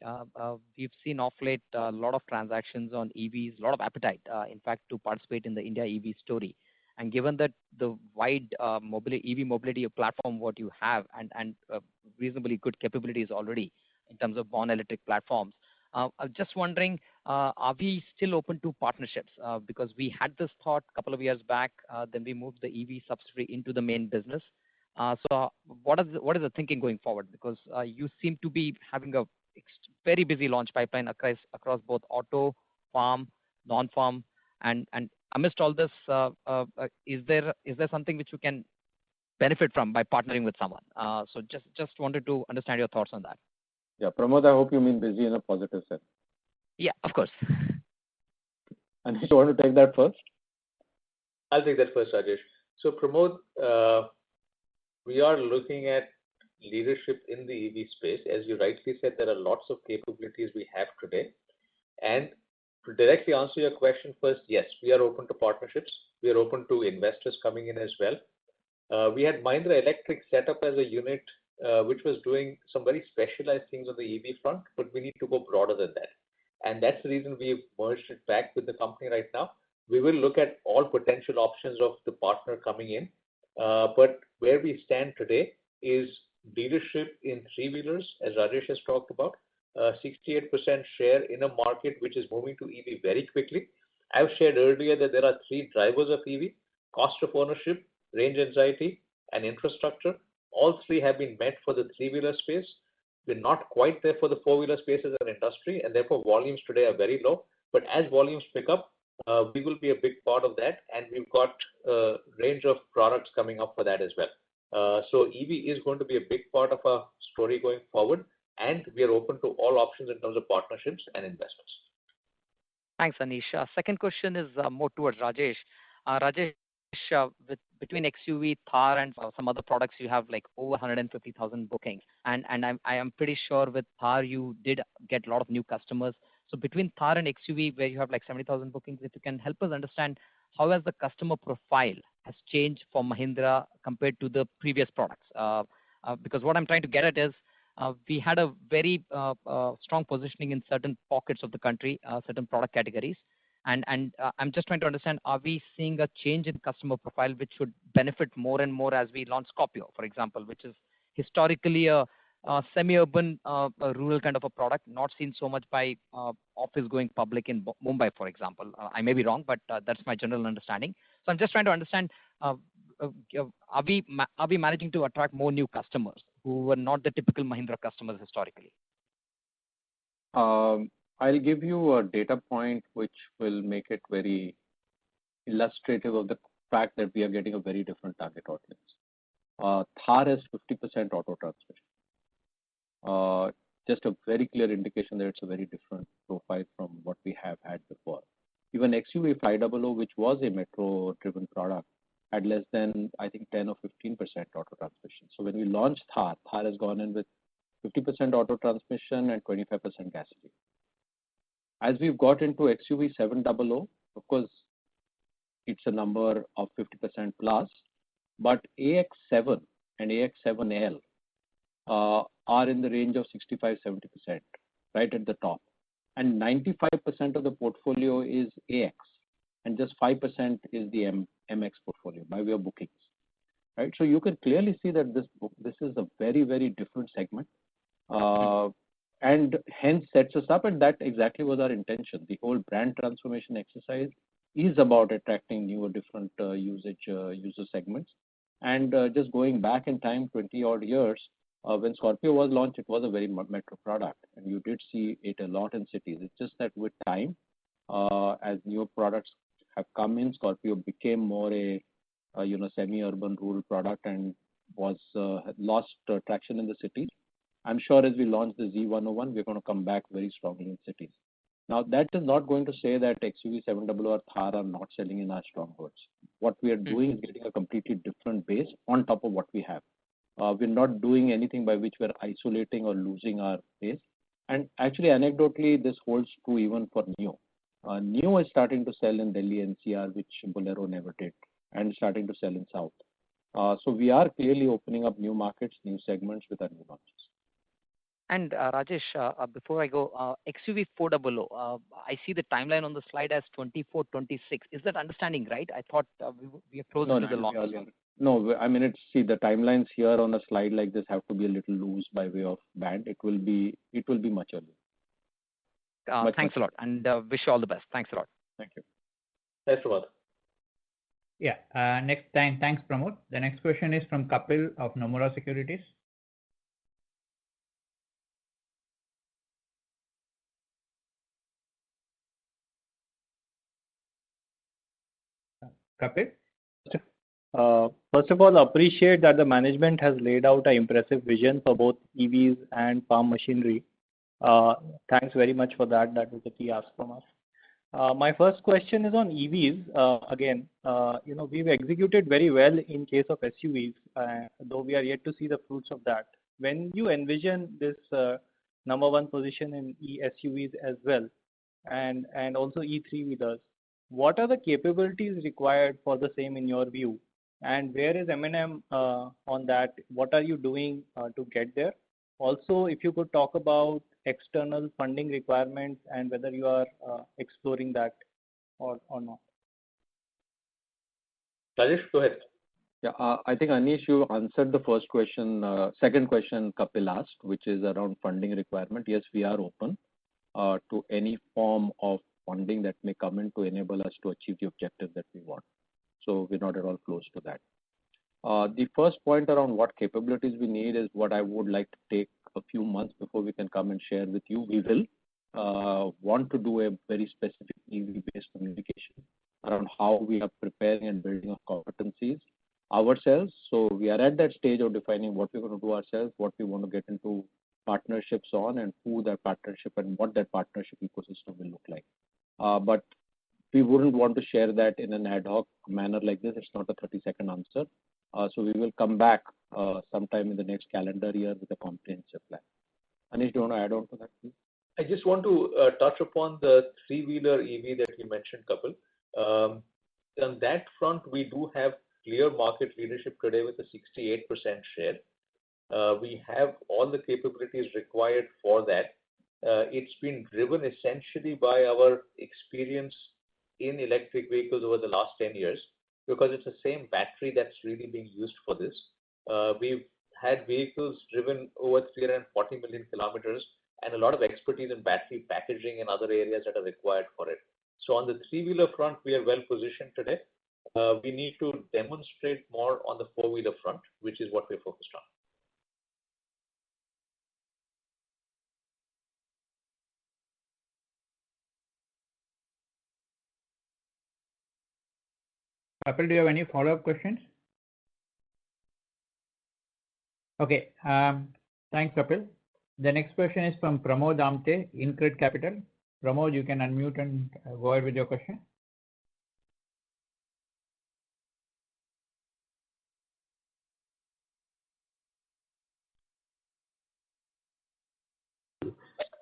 We've seen off late a lot of transactions on EVs, a lot of appetite, in fact, to participate in the India EV story. And given that the wide EV mobility platform, what you have, and reasonably good capabilities already in terms of born electric platforms, I'm just wondering, are we still open to partnerships? Because we had this thought a couple of years back, then we moved the EV subsidiary into the main business. So what is the thinking going forward? Because you seem to be having a very busy launch pipeline across both auto, farm, non-farm, and amidst all this, is there something which you can benefit from by partnering with someone? So just wanted to understand your thoughts on that. Yeah, Pramod, I hope you mean busy in a positive sense. Yeah, of course. And you want to take that first? I'll take that first, Rajesh. So Pramod, we are looking at leadership in the EV space. As you rightly said, there are lots of capabilities we have today. And to directly answer your question first, yes, we are open to partnerships. We are open to investors coming in as well. We had Mahindra Electric set up as a unit which was doing some very specialized things on the EV front, but we need to go broader than that. And that's the reason we've merged it back with the company right now. We will look at all potential options of the partner coming in. But where we stand today is leadership in three-wheelers, as Rajesh has talked about, 68% share in a market which is moving to EV very quickly. I've shared earlier that there are three drivers of EV: cost of ownership, range anxiety, and infrastructure. All three have been met for the three-wheeler space. We're not quite there for the four-wheeler space as an industry, and therefore volumes today are very low. But as volumes pick up, we will be a big part of that, and we've got a range of products coming up for that as well. So EV is going to be a big part of our story going forward, and we are open to all options in terms of partnerships and investments. Thanks, Anish. Second question is more towards Rajesh. Rajesh, between XUV, Thar, and some other products, you have like over 150,000 bookings. And I am pretty sure with Thar, you did get a lot of new customers. So between Thar and XUV, where you have like 70,000 bookings, if you can help us understand how has the customer profile has changed for Mahindra compared to the previous products? Because what I'm trying to get at is, we had a very strong positioning in certain pockets of the country, certain product categories. And I'm just trying to understand, are we seeing a change in customer profile which should benefit more and more as we launch Scorpio, for example, which is historically a semi-urban, rural kind of a product, not seen so much by office going public in Mumbai, for example. I may be wrong, but that's my general understanding. So I'm just trying to understand, are we managing to attract more new customers who were not the typical Mahindra customers historically? I'll give you a data point which will make it very illustrative of the fact that we are getting a very different target audience. Thar has 50% auto transmission. Just a very clear indication that it's a very different profile from what we have had before. Even XUV 500, which was a metro-driven product, had less than, I think, 10 or 15% auto transmission. So when we launched Thar has gone in with 50% auto transmission and 25% gasoline. As we've got into XUV 700, of course, it's a number of 50% plus, but AX7 and AX7L are in the range of 65-70%. right at the top. And 95% of the portfolio is AX, and just 5% is the MX portfolio by way of bookings, right? So you can clearly see that this is a very, very different segment, and hence sets us up, and that exactly was our intention. The whole brand transformation exercise is about attracting newer, different user segments. And just going back in time, 20 odd years, when Scorpio was launched, it was a very metro product, and you did see it a lot in cities. It's just that with time, as new products have come in, Scorpio became more a semi-urban rural product and was lost traction in the cities. I'm sure as we launch the Z101, we're going to come back very strongly in cities. Now, that is not going to say that XUV700 or Thar are not selling in our strongholds. What we are doing is getting a completely different base on top of what we have. We're not doing anything by which we're isolating or losing our base. And actually, anecdotally, this holds true even for Neo. Neo is starting to sell in Delhi NCR, which Bolero never did, and starting to sell in South. So we are clearly opening up new markets, new segments with our new launches. And Rajesh, before I go, XUV400, I see the timeline on the slide as 24-26. Is that understanding right? I thought we are closer to the launch. No, I mean, the timelines here on a slide like this have to be a little loose by way of band. It will be much earlier. Thanks a lot, and wish you all the best. Thanks a lot. Thank you. Thanks, Pramod. Yeah. Thanks, Pramod. The next question is from Kapil of Nomura Securities. Kapil? First of all, appreciate that the management has laid out an impressive vision for both EVs and farm machinery. Thanks very much for that. That was the key ask from us. My first question is on EVs. Again, we've executed very well in case of SUVs, though we are yet to see the fruits of that. When you envision this number one position in SUVs as well, and also E3 wheelers, what are the capabilities required for the same in your view? And where is M&M on that? What are you doing to get there? Also, if you could talk about external funding requirements and whether you are exploring that or not. Rajesh, go ahead. Yeah, I think Anish, you answered the first question. Second question Kapil asked, which is around funding requirement. Yes, we are open to any form of funding that may come in to enable us to achieve the objective that we want. So we're not at all close to that. The first point around what capabilities we need is what I would like to take a few months before we can come and share with you. We will want to do a very specific EV-based communication around how we are preparing and building our competencies ourselves. So we are at that stage of defining what we're going to do ourselves, what we want to get into partnerships on, and who that partnership and what that partnership ecosystem will look like. But we wouldn't want to share that in an ad hoc manner like this. It's not a 30-second answer. So we will come back sometime in the next calendar year with a comprehensive plan. Anish, do you want to add on to that, please? I just want to touch upon the three-wheeler EV that you mentioned, Kapil. On that front, we do have clear market leadership today with a 68% share. We have all the capabilities required for that. It's been driven essentially by our experience in electric vehicles over the last 10 years, because it's the same battery that's really being used for this. We've had vehicles driven over 340 million kilometers and a lot of expertise in battery packaging and other areas that are required for it. So on the three-wheeler front, we are well positioned today. We need to demonstrate more on the four-wheeler front, which is what we're focused on. Kapil, do you have any follow-up questions? Okay. Thanks, Kapil. The next question is from Pramod Amte, InCred Capital. Pramod, you can unmute and go ahead with your question.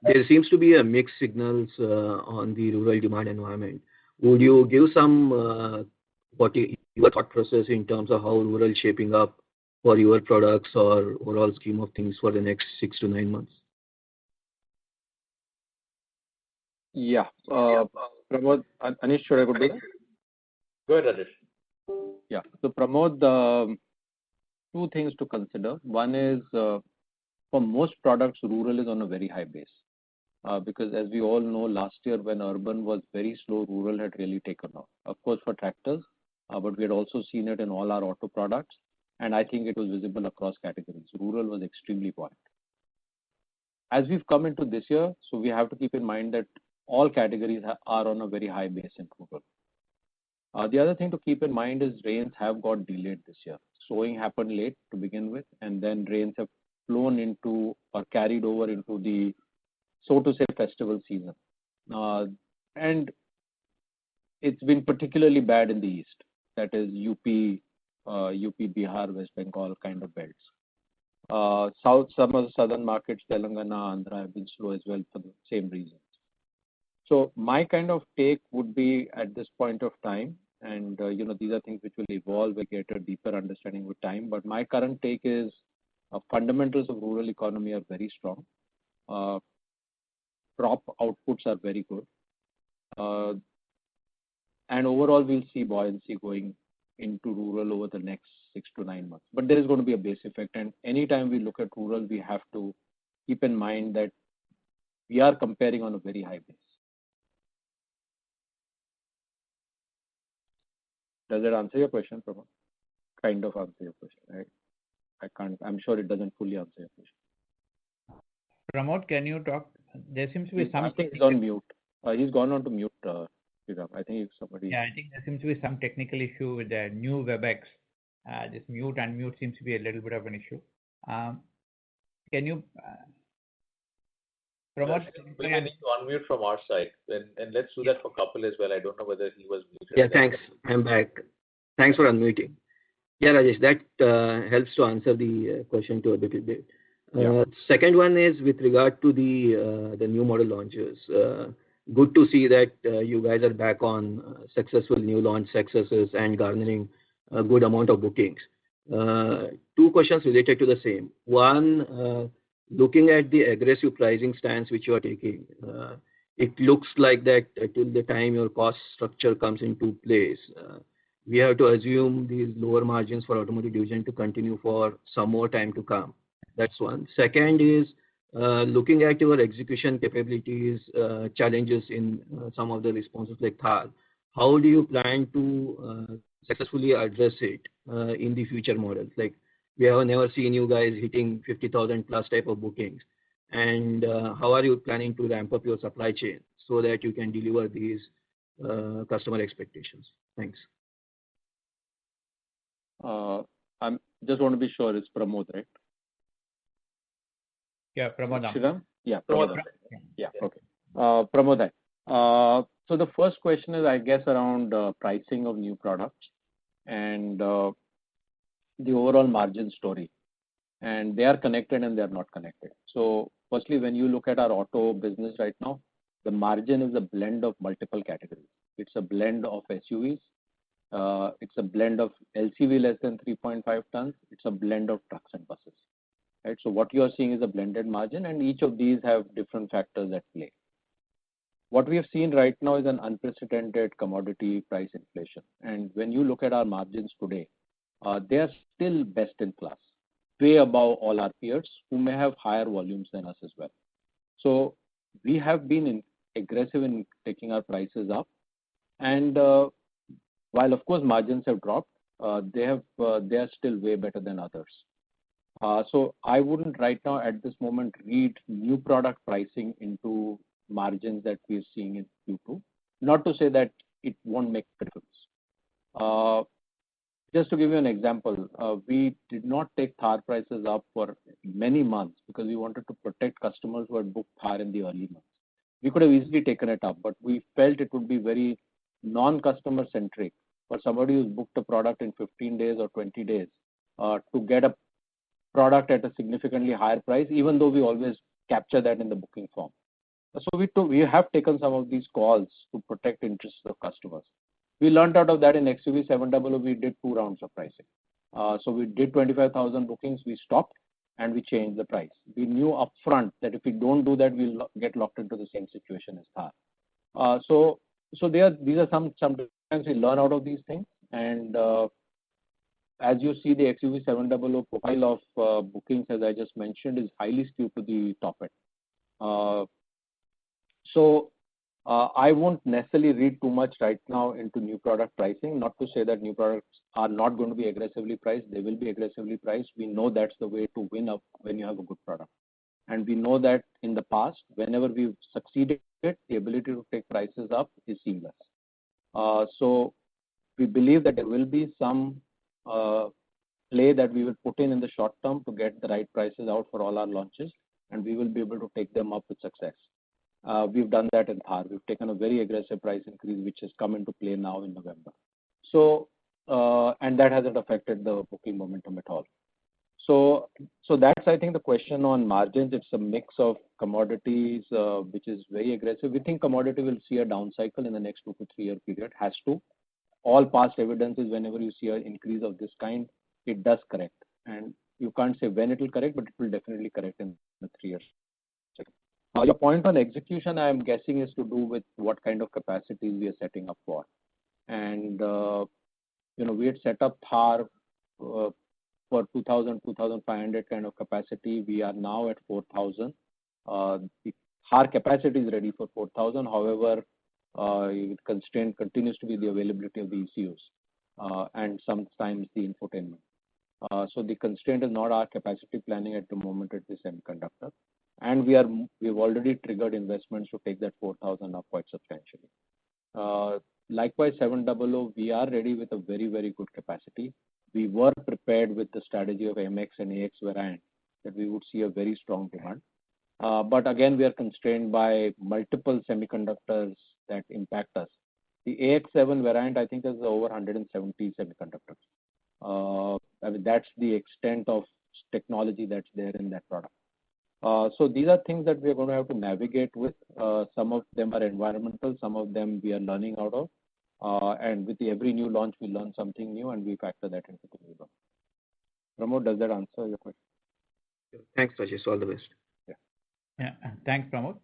There seems to be a mixed signals on the rural demand environment. Would you give some your thought process in terms of how rural is shaping up for your products or overall scheme of things for the next 6 to 9 months? Yeah. Pramod, Anish, should I go to that? Go ahead, Rajesh. Yeah. So Pramod, two things to consider. One is for most products, rural is on a very high base. Because as we all know, last year when urban was very slow, rural had really taken off. Of course, for tractors, but we had also seen it in all our auto products. And I think it was visible across categories. Rural was extremely buoyant. As we've come into this year, so we have to keep in mind that all categories are on a very high base in rural. The other thing to keep in mind is rains have got delayed this year. Sowing happened late to begin with, and then rains have flown into or carried over into the, so to say, festival season. And it's been particularly bad in the east, that is UP, Bihar, West Bengal kind of belts. Some of the southern markets, Telangana, Andhra, have been slow as well for the same reasons. So my kind of take would be at this point of time, and these are things which will evolve and get a deeper understanding with time. But my current take is fundamentals of rural economy are very strong. Crop outputs are very good. And overall, we'll see buoyancy going into rural over the next 6 to 9 months. But there is going to be a base effect. And anytime we look at rural, we have to keep in mind that we are comparing on a very high base. Does that answer your question, Pramod? Kind of answer your question, right? I'm sure it doesn't fully answer your question. Pramod, can you talk? There seems to be some. I think he's on mute. He's gone on to mute. I think somebody. Yeah, I think there seems to be some technical issue with the new WebEx. This mute unmute seems to be a little bit of an issue. Can you, Pramod? We may need to unmute from our side, and let's do that for Kapil as well. I don't know whether he was muted. Yeah, thanks. I'm back. Thanks for unmuting. Yeah, Rajesh, that helps to answer the question to a little bit. Second one is with regard to the new model launches. Good to see that you guys are back on successful new launch successes and garnering a good amount of bookings. Two questions related to the same. One, looking at the aggressive pricing stance which you are taking, it looks like that till the time your cost structure comes into place, we have to assume these lower margins for automotive division to continue for some more time to come. That's one. Second is looking at your execution capabilities, challenges in some of the responses like Thar. How do you plan to successfully address it in the future models? Like we have never seen you guys hitting 50,000 plus type of bookings. And how are you planning to ramp up your supply chain so that you can deliver these customer expectations? Thanks. I just want to be sure it's Pramod, right? Yeah, Pramod. Sriram? Yeah, Pramod. Yeah, okay. Pramod. So the first question is, I guess, around pricing of new products and the overall margin story. And they are connected and they are not connected. So firstly, when you look at our auto business right now, the margin is a blend of multiple categories. It's a blend of SUVs. It's a blend of LCV less than 3.5 tons. It's a blend of trucks and buses. Right? So what you are seeing is a blended margin, and each of these have different factors at play. What we have seen right now is an unprecedented commodity price inflation. And when you look at our margins today, they are still best in class, way above all our peers who may have higher volumes than us as well. So we have been aggressive in taking our prices up. And while of course margins have dropped, they are still way better than others. So I wouldn't right now at this moment read new product pricing into margins that we are seeing in Q2. Not to say that it won't make a difference. Just to give you an example, we did not take Thar prices up for many months because we wanted to protect customers who had booked Thar in the early months. We could have easily taken it up, but we felt it would be very non-customer centric for somebody who's booked a product in 15 days or 20 days to get a product at a significantly higher price, even though we always capture that in the booking form. So we have taken some of these calls to protect interests of customers. We learned out of that in XUV700. We did 2 rounds of pricing. So we did 25,000 bookings. We stopped and we changed the price. We knew upfront that if we don't do that, we'll get locked into the same situation as Thar. These are sometimes we learn out of these things, and as you see, the XUV700 profile of bookings, as I just mentioned, is highly skewed to the top end. I won't necessarily read too much right now into new product pricing. Not to say that new products are not going to be aggressively priced. They will be aggressively priced. We know that's the way to win up when you have a good product. And we know that in the past, whenever we've succeeded, the ability to take prices up is seamless. So we believe that there will be some play that we will put in the short term to get the right prices out for all our launches, and we will be able to take them up with success. We've done that in Thar. We've taken a very aggressive price increase, which has come into play now in November. And that hasn't affected the booking momentum at all. So that's, I think, the question on margins. It's a mix of commodities, which is very aggressive. We think commodity will see a down cycle in the next 2 to 3 year period. Has to. All past evidence is whenever you see an increase of this kind, it does correct. And you can't say when it will correct, but it will definitely correct in the 3 years. Your point on execution, I am guessing, is to do with what kind of capacities we are setting up for. And, we had set up Thar for 2,000, 2,500 kind of capacity. We are now at 4,000. The Thar capacity is ready for 4,000. However, constraint continues to be the availability of the ECUs and sometimes the infotainment. So the constraint is not our capacity planning at the moment at the semiconductor. And we've already triggered investments to take that 4,000 up quite substantially. Likewise, 700, we are ready with a very, very good capacity. We were prepared with the strategy of MX and AX variant that we would see a very strong demand. But again, we are constrained by multiple semiconductors that impact us. The AX7 variant, I think, has over 170 semiconductors. That's the extent of technology that's there in that product. So these are things that we are going to have to navigate with. Some of them are environmental, some of them we are learning out of. And with every new launch, we learn something new and we factor that into the new launch. Pramod, does that answer your question? Thanks, Rajesh. All the best. Yeah. Thanks, Pramod.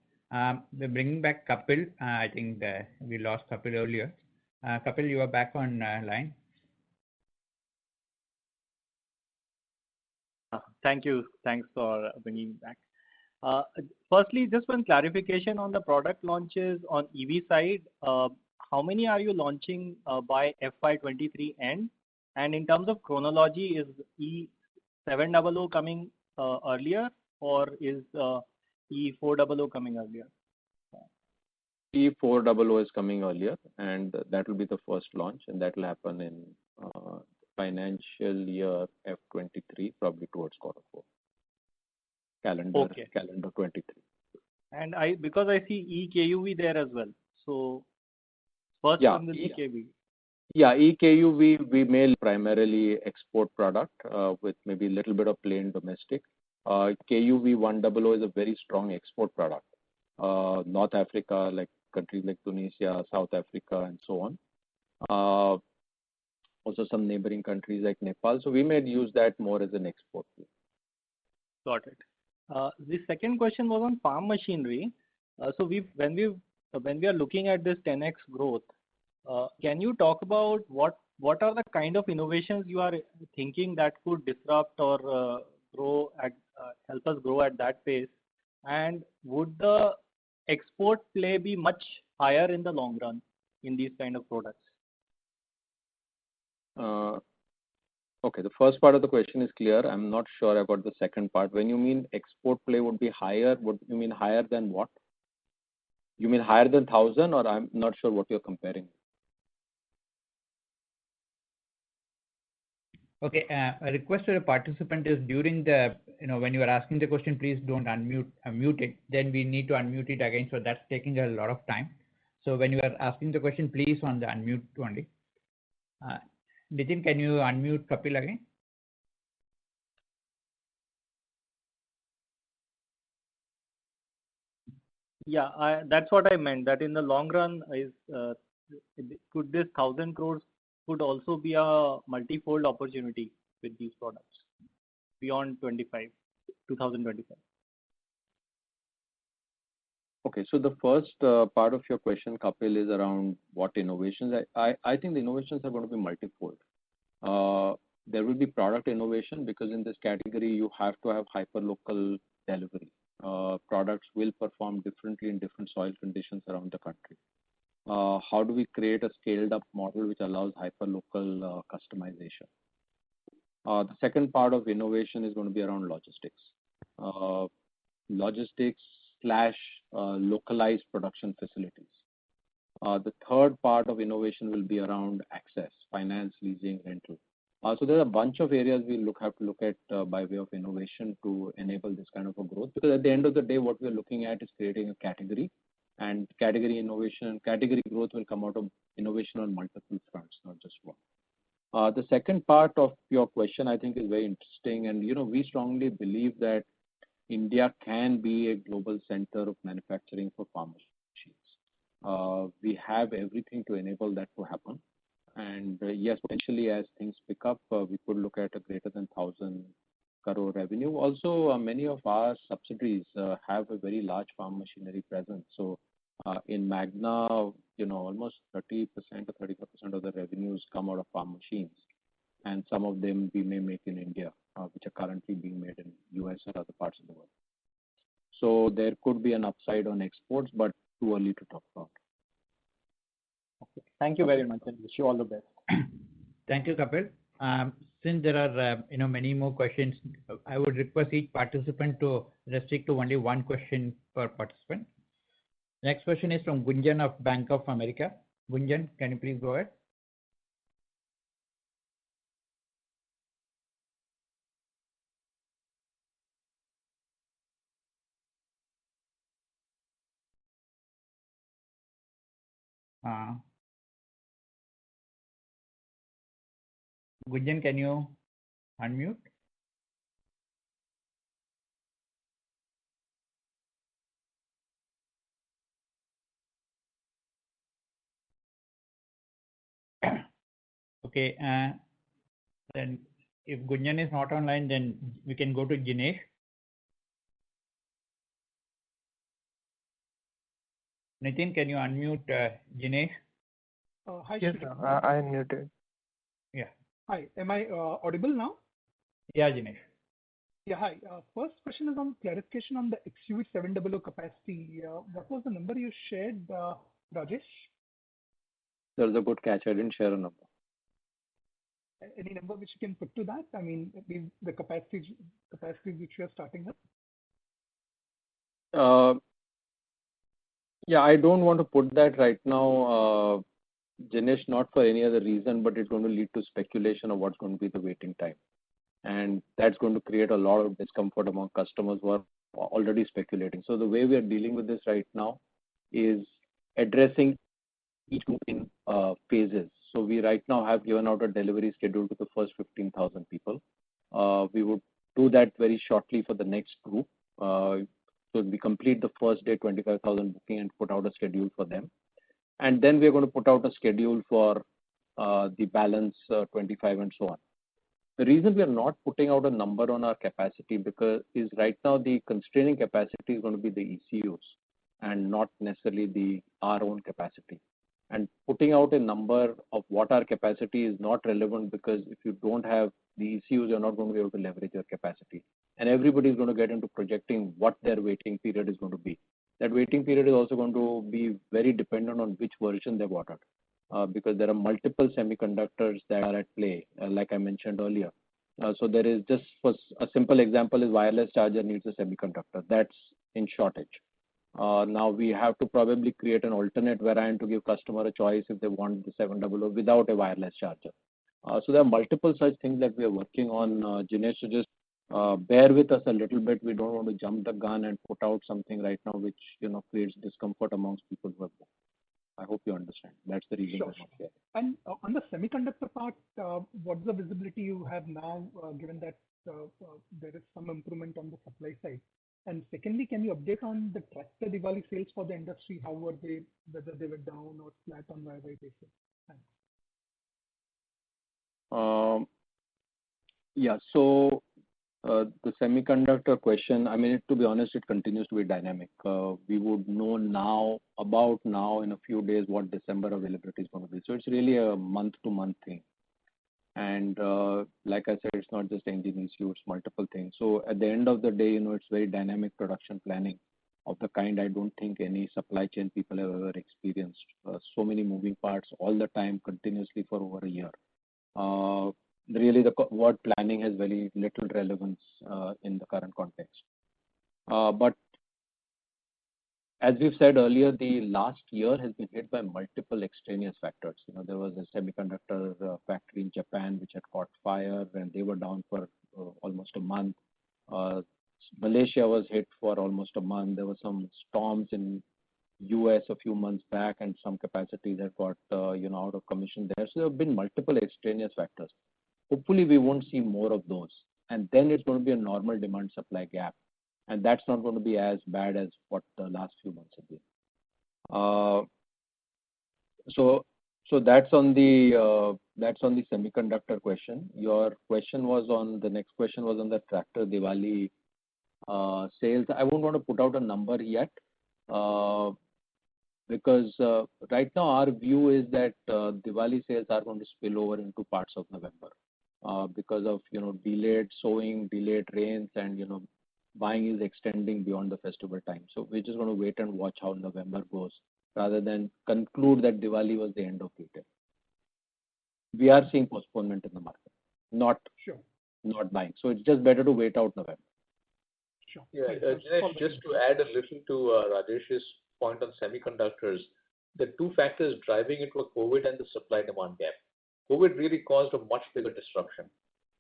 We're bringing back Kapil. I think we lost Kapil earlier. Kapil, you are back on line. Thank you. Thanks for bringing me back. Firstly, just one clarification on the product launches on EV side. How many are you launching by FY23 end? And in terms of chronology, is E700 coming earlier or is E400 coming earlier? E400 is coming earlier, and that will be the first launch, and that will happen in financial year F23, probably towards Q4. Calendar 23. And because I see EKUV there as well. So first one is EKUV. Yeah, EKUV, we mail primarily export product with maybe a little bit of plain domestic. KUV 100 is a very strong export product. North Africa, like countries like Tunisia, South Africa, and so on. Also some neighboring countries like Nepal. So we may use that more as an export. Got it. The second question was on farm machinery. So when we are looking at this 10x growth, can you talk about what are the kind of innovations you are thinking that could disrupt or help us grow at that pace? And would the export play be much higher in the long run in these kind of products? Okay, the first part of the question is clear. I'm not sure about the second part. When you mean export play would be higher, would you mean higher than what? You mean higher than 1,000, or I'm not sure what you're comparing? Okay, a request to the participant is during the, when you are asking the question, please don't unmute it. Then we need to unmute it again. So that's taking a lot of time. So when you are asking the question, please on the unmute only. Nitin, can you unmute Kapil again? Yeah, that's what I meant. That in the long run, could this 1,000 crores could also be a multi-fold opportunity with these products beyond 2025. Okay, so the first part of your question, Kapil, is around what innovations. I think the innovations are going to be multifold. There will be product innovation because in this category you have to have hyperlocal delivery. Products will perform differently in different soil conditions around the country. How do we create a scaled up model which allows hyperlocal customization? The second part of innovation is going to be around logistics. Logistics slash localized production facilities. The third part of innovation will be around access, finance, leasing, rental. So there are a bunch of areas we have to look at by way of innovation to enable this kind of a growth. Because at the end of the day, what we are looking at is creating a category, and category innovation, category growth will come out of innovation on multiple fronts, not just one. The second part of your question, I think, is very interesting, and we strongly believe that India can be a global center of manufacturing for farm machines. We have everything to enable that to happen. And yes, potentially as things pick up, we could look at a greater than 1,000 crore revenue. Also, many of our subsidiaries have a very large farm machinery presence. So in Magna, almost 30% or 35% of the revenues come out of farm machines. And some of them we may make in India, which are currently being made in US or other parts of the world. So there could be an upside on exports, but too early to talk about. Okay. Thank you very much and wish you all the best. Thank you, Kapil. Since there are many more questions, I would request each participant to restrict to only one question per participant. Next question is from Gunjan of Bank of America. Gunjan, can you please go ahead? Gunjan, can you unmute? Okay, then if Gunjan is not online, then we can go to Jinesh. Nitin, can you unmute Jinesh? Hi, yes, sir. I unmuted. Yeah. Hi, am I audible now? Yeah, Jinesh. Yeah, hi. First question is on clarification on the XUV 700 capacity. What was the number you shared, Rajesh? That was a good catch. I didn't share a number. Any number which you can put to that? I mean, the capacities which you are starting with? Yeah, I don't want to put that right now, Jinesh, not for any other reason, but it's going to lead to speculation of what's going to be the waiting time. And that's going to create a lot of discomfort among customers who are already speculating. So the way we are dealing with this right now is addressing each group in phases. So we right now have given out a delivery schedule to the first 15,000 people. We would do that very shortly for the next group. So we complete the first day 25,000 booking and put out a schedule for them. And then we're going to put out a schedule for the balance 25 and so on. The reason we are not putting out a number on our capacity because is right now the constraining capacity is going to be the ECUs and not necessarily our own capacity. And putting out a number of what our capacity is not relevant because if you don't have the ECUs, you're not going to be able to leverage your capacity. And everybody is going to get into projecting what their waiting period is going to be. That waiting period is also going to be very dependent on which version they've ordered. Because there are multiple semiconductors that are at play, like I mentioned earlier. So there is just for a simple example is wireless charger needs a semiconductor. That's in shortage. Now we have to probably create an alternate variant to give customer a choice if they want the 700 without a wireless charger. So there are multiple such things that we are working on, Jinesh. So just bear with us a little bit. We don't want to jump the gun and put out something right now which creates discomfort amongst people who have booked. I hope you understand. That's the reason. Sure. And on the semiconductor part, what's the visibility you have now, given that there is some improvement on the supply side? And secondly, can you update on the tractor Diwali sales for the industry? How were they, whether they were down or flat on YY basis? Thanks. Yeah, so The semiconductor question, I mean, to be honest, it continues to be dynamic. We would know about now in a few days what December availability is going to be. So it's really a month-to-month thing. And like I said, it's not just engine issue, it's multiple things. So at the end of the day, it's very dynamic production planning of the kind I don't think any supply chain people have ever experienced. So many moving parts all the time, continuously for over a year. Really, the word planning has very little relevance in the current context. But as we've said earlier, the last year has been hit by multiple extraneous factors. There was a semiconductor factory in Japan which had caught fire and they were down for almost a month. Malaysia was hit for almost a month. There were some storms in US a few months back and some capacities that got out of commission there. So there have been multiple extraneous factors. Hopefully we won't see more of those. And then it's going to be a normal demand supply gap. And that's not going to be as bad as what the last few months have been. So that's on the semiconductor question. Your question was on the next question was on the tractor Diwali sales. I won't want to put out a number yet because right now our view is that Diwali sales are going to spill over into parts of November because of delayed sowing, delayed rains, and buying is extending beyond the festival time. So we're just going to wait and watch how November goes rather than conclude that Diwali was the end of retail. We are seeing postponement in the market, not buying. So it's just better to wait out November. Sure. Yeah, Jinesh, just to add a little to Rajesh's point on semiconductors, the two factors driving it were COVID and the supply-demand gap. COVID really caused a much bigger disruption,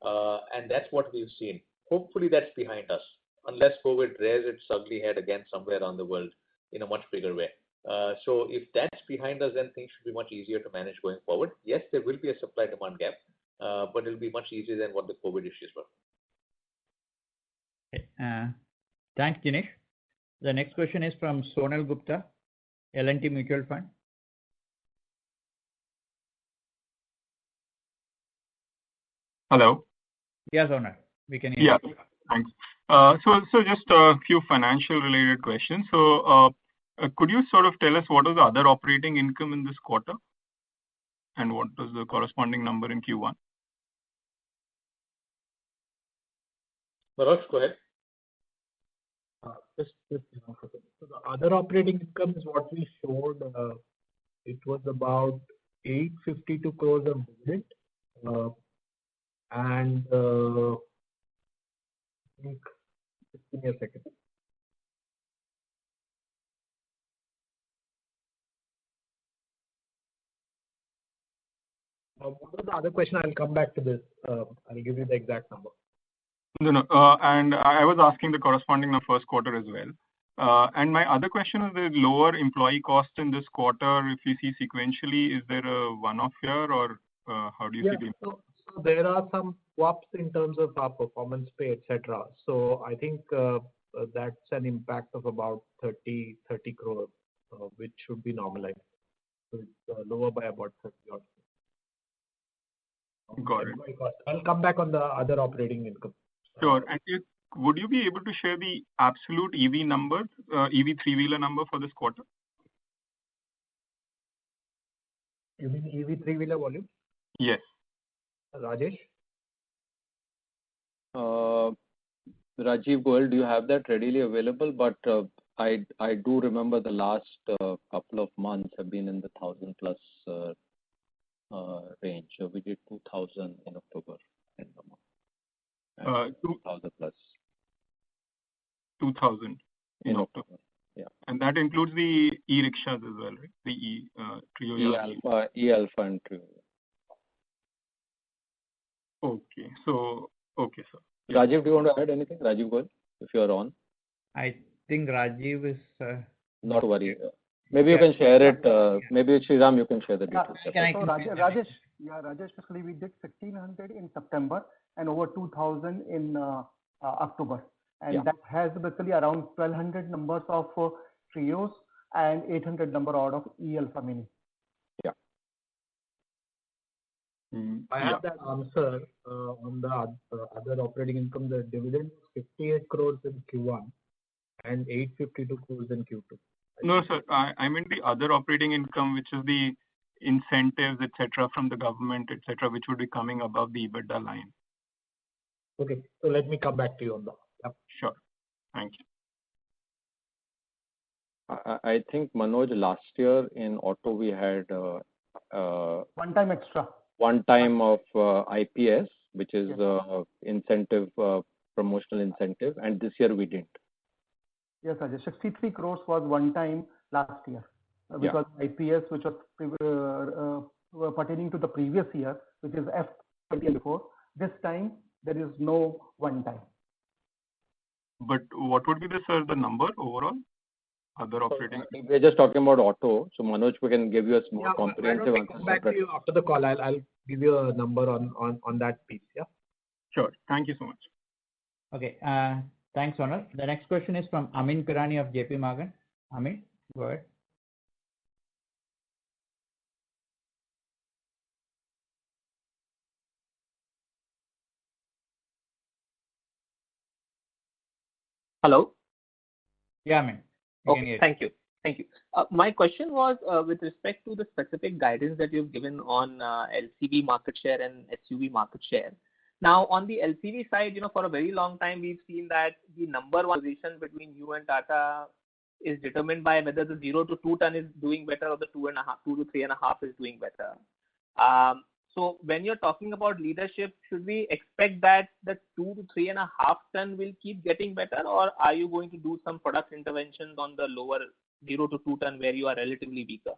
and that's what we've seen. Hopefully that's behind us, unless COVID rears its ugly head again somewhere around the world in a much bigger way. So if that's behind us, then things should be much easier to manage going forward. Yes, there will be a supply-demand gap, but it'll be much easier than what the COVID issues were. Okay. Thanks, Jinesh. The next question is from Sonal Gupta, L&T Mutual Fund. Hello. Yes, Sonal, we can hear you. Yeah, thanks. So just a few financial related questions. So could you sort of tell us what was the other operating income in this quarter and what was the corresponding number in Q1? Manoj, go ahead. So the other operating income is what we showed. It was about 852 crores of dividend. And I think, just give me a second. What was the other question? I'll come back to this. I'll give you the exact number. No. And I was asking the corresponding of first quarter as well. And my other question is the lower employee cost in this quarter. If you see sequentially, is there a one-off here or how do you see the? So there are some swaps in terms of our performance pay, etc. So I think that's an impact of about 30 crore, which should be normalized. So it's lower by about 30 odd. Got it. I'll come back on the other operating income. Sure. And would you be able to share the absolute EV number, EV three-wheeler number for this quarter? You mean EV three-wheeler volume? Yes. Rajesh? Rajiv Goel, do you have that readily available? But I do remember the last couple of months have been in the 1,000 plus range. So we did 2,000 in October. 2,000 plus. 2,000 in October. Yeah. And that includes the e-rickshaws as well, right? The Trio. E-Alpha and Trio. Okay. So, okay, sir. Rajiv, do you want to add anything? Rajiv Goel, if you are on. I think Rajiv is... Not worried. Maybe you can share it. Maybe Sriram, you can share the details. So Rajesh, basically we did 1,500 in September and over 2,000 in October. And that has basically around 1,200 numbers of Trios and 800 number out of E-Alpha Mini. Yeah. I have that answer on the other operating income. The dividend was 58 crores in Q1 and 852 crores in Q2. No, sir. I meant the other operating income, which is the incentives, etc., from the government, etc., which would be coming above the EBITDA line. Okay, so let me come back to you on that. Yep. Sure. Thank you. I think, Manoj, last year in auto we had One time extra. one time of IPS, which is incentive, promotional incentive, and this year we didn't. Yes, Rajesh. 63 crores was one time last year, which was IPS, which was pertaining to the previous year, which is F2024. This time there is no one time. But what would be the number overall? Other operating. We're just talking about auto. So Manoj, we can give you a more comprehensive answer. Come back to you after the call. I'll give you a number on that piece. Yeah. Sure. Thank you so much. Okay. Thanks, Sonal. The next question is from Amin Pirani of JP Morgan. Amin, go ahead. Hello. Yeah, Amin. Okay. Thank you. My question was with respect to the specific guidance that you've given on LCV market share and SUV market share. Now, on the LCV side, for a very long time, we've seen that the number one position between you and Tata is determined by whether the 0 to 2 ton is doing better or the 2 to 3.5 is doing better. So when you're talking about leadership, should we expect that the 2 to 3.5 ton will keep getting better, or are you going to do some product interventions on the lower 0 to 2 ton where you are relatively weaker?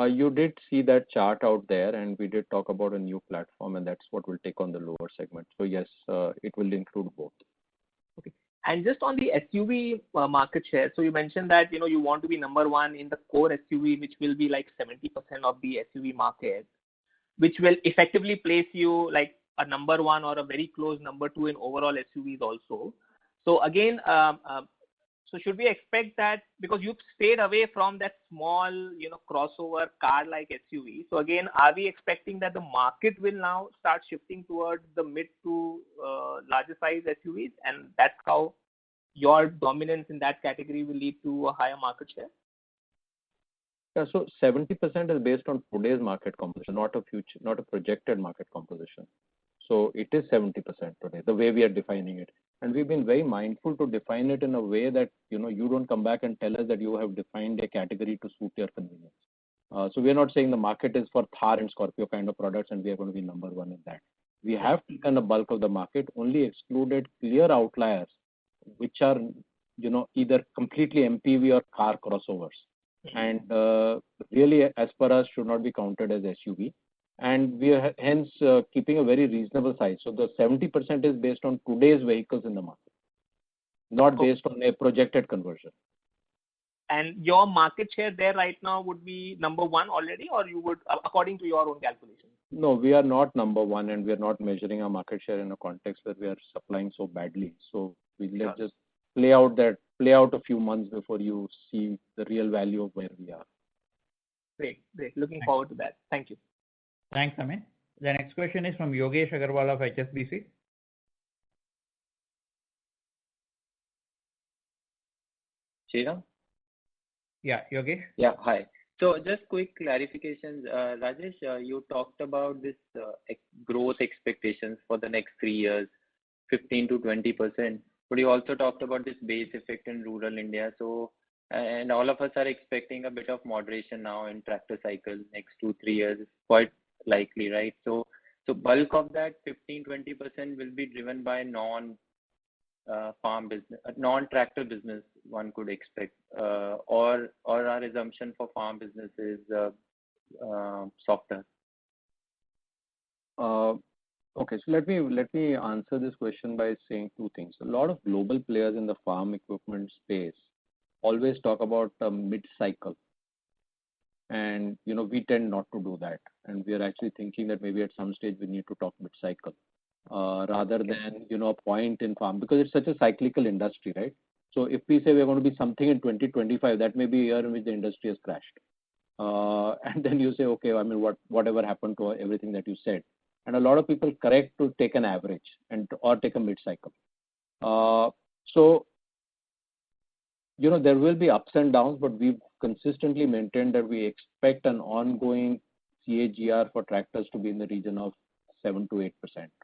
You did see that chart out there, and we did talk about a new platform, and that's what we'll take on the lower segment. So yes, it will include both. Okay. And just on the SUV market share, so you mentioned that you want to be number one in the core SUV, which will be like 70% of the SUV market, which will effectively place you like a number one or a very close number two in overall SUVs also. So again, so should we expect that because you've stayed away from that small, crossover car-like SUV? So again, are we expecting that the market will now start shifting towards the mid to larger size SUVs, and that's how your dominance in that category will lead to a higher market share? Yeah, so 70% is based on today's market composition, not a projected market composition. So it is 70% today, the way we are defining it. And we've been very mindful to define it in a way that, you don't come back and tell us that you have defined a category to suit your convenience. So we're not saying the market is for Thar and Scorpio kind of products and we are going to be number one in that. We have taken the bulk of the market, only excluded clear outliers, which are, either completely MPV or car crossovers. And really, as per us, should not be counted as SUV. And we are hence keeping a very reasonable size. So the 70% is based on today's vehicles in the market, not based on a projected conversion. And your market share there right now would be number one already, or you would, according to your own calculations? No, we are not number one, and we are not measuring our market share in a context where we are supplying so badly. So let's just play out a few months before you see the real value of where we are. Great. Looking forward to that. Thank you. Thanks, Amin. The next question is from Yogesh Agarwal of HSBC. Sriram? Yeah, Yogesh. Yeah, hi. So just quick clarifications. Rajesh, you talked about this growth expectations for the next 3 years, 15 to 20%. But you also talked about this base effect in rural India. So, and all of us are expecting a bit of moderation now in tractor cycles next 2-3 years. It's quite likely, right? So bulk of that 15-20% will be driven by non-farm business, non-tractor business, one could expect, or our assumption for farm business is softer. Okay, so let me answer this question by saying two things. A lot of global players in the farm equipment space always talk about mid-cycle. And, we tend not to do that. And we are actually thinking that maybe at some stage we need to talk mid-cycle rather than, a point in farm, because it's such a cyclical industry, right? So if we say we're going to be something in 2025, that may be a year in which the industry has crashed. and then you say, okay, I mean, whatever happened to everything that you said? And a lot of people correct to take an average or take a mid-cycle. So, there will be ups and downs, but we've consistently maintained that we expect an ongoing CAGR for tractors to be in the region of 7 to 8%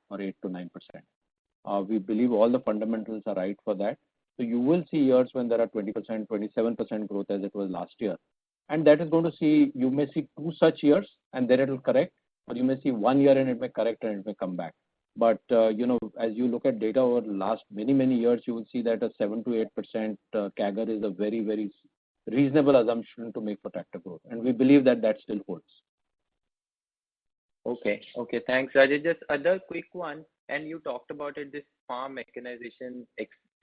or 8 to 9%. We believe all the fundamentals are right for that. So you will see years when there are 20%, 27% growth as it was last year. And that is going to you may see two such years and then it will correct, or you may see 1 year and it may correct and it may come back. But, as you look at data over the last many, many years, you will see that a 7 to 8% CAGR is a very, very reasonable assumption to make for tractor growth. And we believe that still holds. Okay, thanks, Rajesh. Just other quick one, and you talked about it, this farm mechanization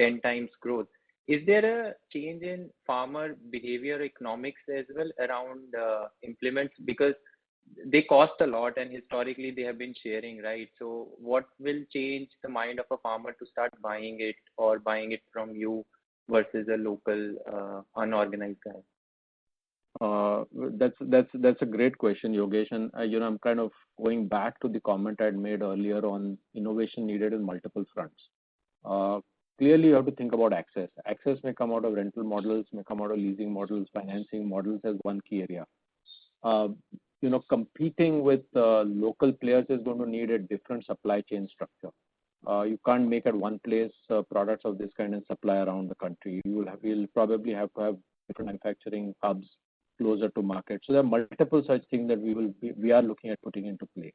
10 times growth. Is there a change in farmer behavior economics as well around implements? Because they cost a lot and historically they have been sharing, right? So what will change the mind of a farmer to start buying it or buying it from you versus a local unorganized guy? That's a great question, Yogesh. And I'm kind of going back to the comment I had made earlier on innovation needed in multiple fronts. Clearly, you have to think about access. Access may come out of rental models, may come out of leasing models, financing models as one key area. Competing with local players is going to need a different supply chain structure. You can't make at one place products of this kind and supply around the country. You'll probably have to have different manufacturing hubs closer to market. So there are multiple such things that we are looking at putting into play.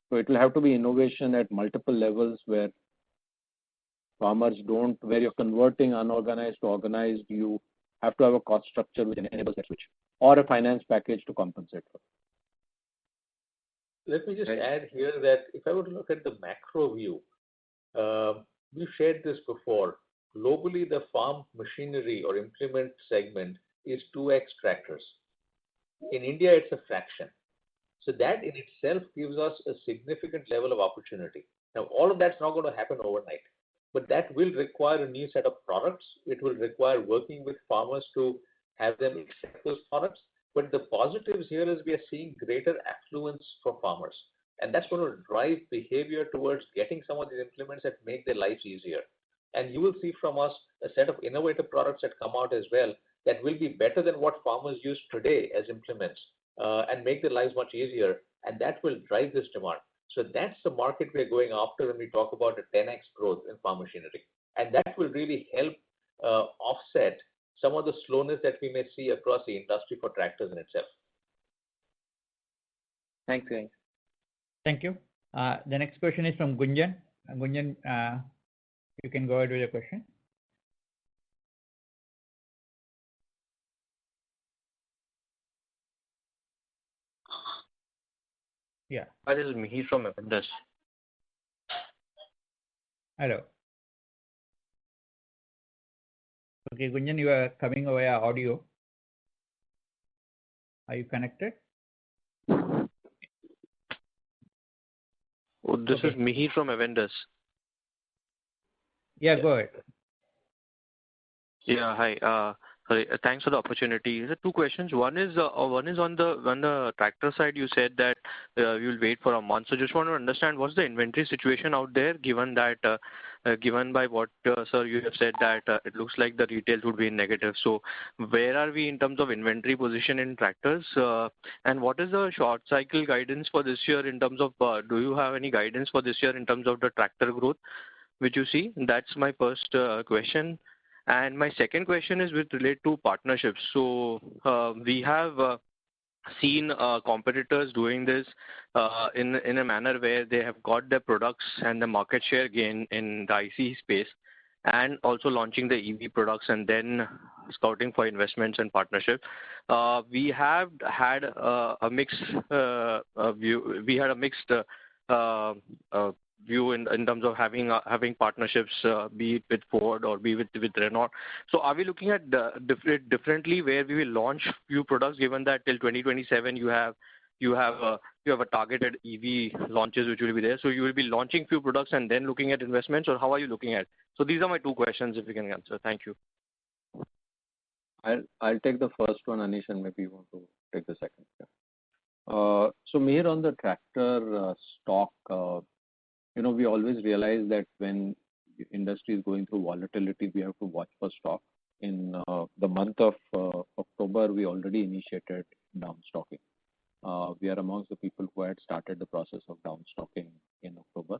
So it will have to be innovation at multiple levels where where you're converting unorganized to organized, you have to have a cost structure which enables that switch, or a finance package to compensate for. Let me just add here that if I were to look at the macro view, we've shared this before. Globally, the farm machinery or implement segment is 2x tractors. In India, it's a fraction. So that in itself gives us a significant level of opportunity. Now, all of that's not going to happen overnight, but that will require a new set of products. It will require working with farmers to have them accept those products. But the positives here is we are seeing greater affluence for farmers. And that's going to drive behavior towards getting some of these implements that make their lives easier. And you will see from us a set of innovative products that come out as well that will be better than what farmers use today as implements and make their lives much easier. And that will drive this demand. So that's the market we're going after when we talk about a 10x growth in farm machinery. And that will really help offset some of the slowness that we may see across the industry for tractors in itself. Thanks, guys. Thank you. The next question is from Gunjan. Gunjan, you can go ahead with your question. Yeah. This is Mihir from Avendus. Hello. Okay, Gunjan, you are coming via audio. Are you connected? Oh, this is Mihir from Avendus. Yeah, go ahead. Yeah, hi. Sorry, thanks for the opportunity. There are two questions. One is on the tractor side. You said that you'll wait for a month. So just want to understand what's the inventory situation out there, given by what sir you have said that it looks like the retail would be in negative. So where are we in terms of inventory position in tractors? And what is the short cycle guidance for this year in terms of do you have any guidance for this year in terms of the tractor growth which you see? That's my first question. And my second question is related to partnerships. So we have seen competitors doing this in a manner where they have got their products and the market share gain in the ICE space, and also launching the EV products and then scouting for investments and partnerships. We have had a mixed view. We had a mixed view in terms of having partnerships, be it with Ford or be with Renault. So are we looking at differently where we will launch few products, given that till 2027 you have a targeted EV launches which will be there. So you will be launching few products and then looking at investments, or how are you looking at? So these are my two questions, if you can answer. Thank you. I'll take the first one, Anish, and maybe you want to take the second. So Mihir, on the tractor stock, we always realize that when the industry is going through volatility, we have to watch for stock. In the month of October, we already initiated downstocking. We are amongst the people who had started the process of downstocking in October,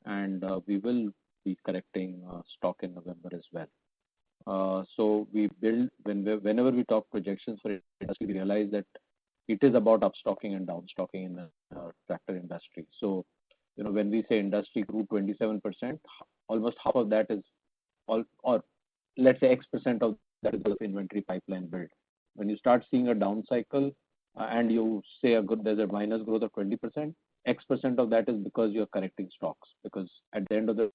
and we will be correcting stock in November as well. So we build, whenever we talk projections for industry, we realize that it is about upstocking and downstocking in the tractor industry. So, when we say industry grew 27%, almost half of that is or let's say X% of that is the inventory pipeline build. When you start seeing a down cycle and you say there's a minus growth of 20%, X% of that is because you're correcting stocks. Because at the end of the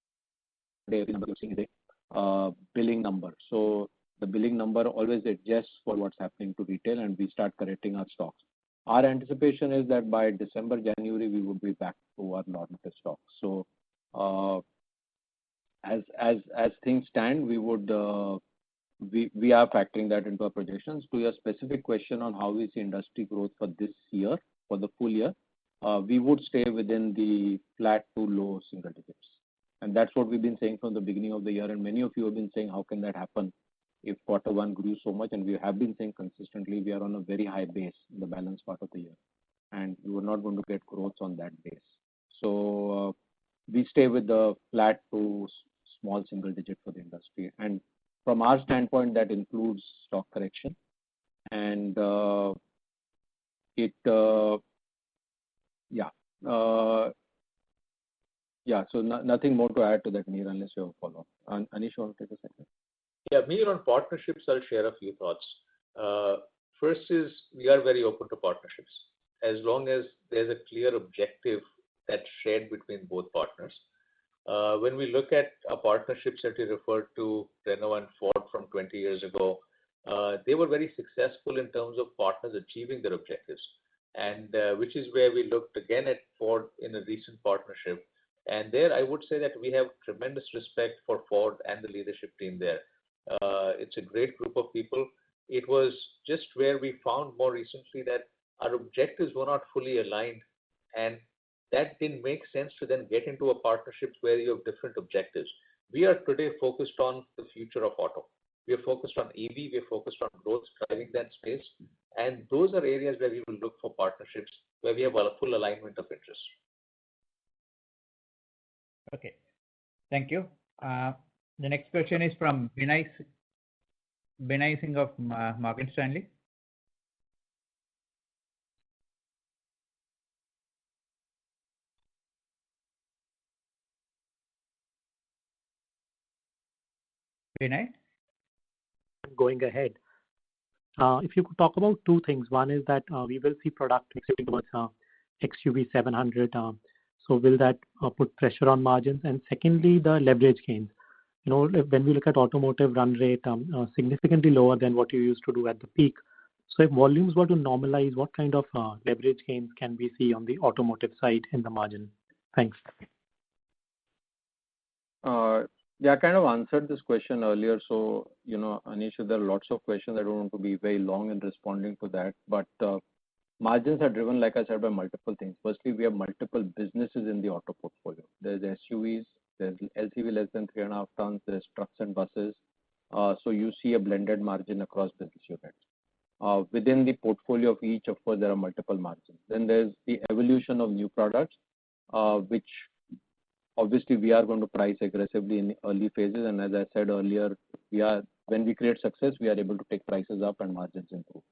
day, every number you're seeing is a billing number. So the billing number always adjusts for what's happening to retail, and we start correcting our stocks. Our anticipation is that by December, January, we would be back to our normative stocks. So as things stand, we are factoring that into our projections. To your specific question on how we see industry growth for this year, for the full year, we would stay within the flat to low single digits. And that's what we've been saying from the beginning of the year. And many of you have been saying, how can that happen if quarter one grew so much? And we have been saying consistently, we are on a very high base in the balance part of the year. And we were not going to get growth on that base. So we stay with the flat to small single digit for the industry. And from our standpoint, that includes stock correction. And so nothing more to add to that, Mihir, unless you have a follow-up. Anish, you want to take a second? Yeah, Mihir, on partnerships, I'll share a few thoughts. First is we are very open to partnerships as long as there's a clear objective that's shared between both partners. When we look at partnerships that you referred to, Renault and Ford from 20 years ago, they were very successful in terms of partners achieving their objectives. And which is where we looked again at Ford in a recent partnership. And there I would say that we have tremendous respect for Ford and the leadership team there. It's a great group of people. It was just where we found more recently that our objectives were not fully aligned, and that didn't make sense to then get into a partnership where you have different objectives. We are today focused on the future of auto. We are focused on EV, we are focused on growth, driving that space. And those are areas where we will look for partnerships where we have a full alignment of interest. Okay, thank you. The next question is from Binay Singh of Morgan Stanley. Binay? Going ahead. If you could talk about two things. One is that we will see product shifting towards XUV 700. So will that put pressure on margins? And secondly, the leverage gains. When we look at automotive run rate, significantly lower than what you used to do at the peak. So if volumes were to normalize, what kind of leverage gains can we see on the automotive side in the margin? Thanks. I kind of answered this question earlier. So, Anish, there are lots of questions. I don't want to be very long in responding to that. But margins are driven, like I said, by multiple things. Firstly, we have multiple businesses in the auto portfolio. There's SUVs, there's LCV less than 3.5 tons, there's trucks and buses. So you see a blended margin across business units. Within the portfolio of each, of course, there are multiple margins. Then there's the evolution of new products, which obviously we are going to price aggressively in the early phases. And as I said earlier, when we create success, we are able to take prices up and margins improve.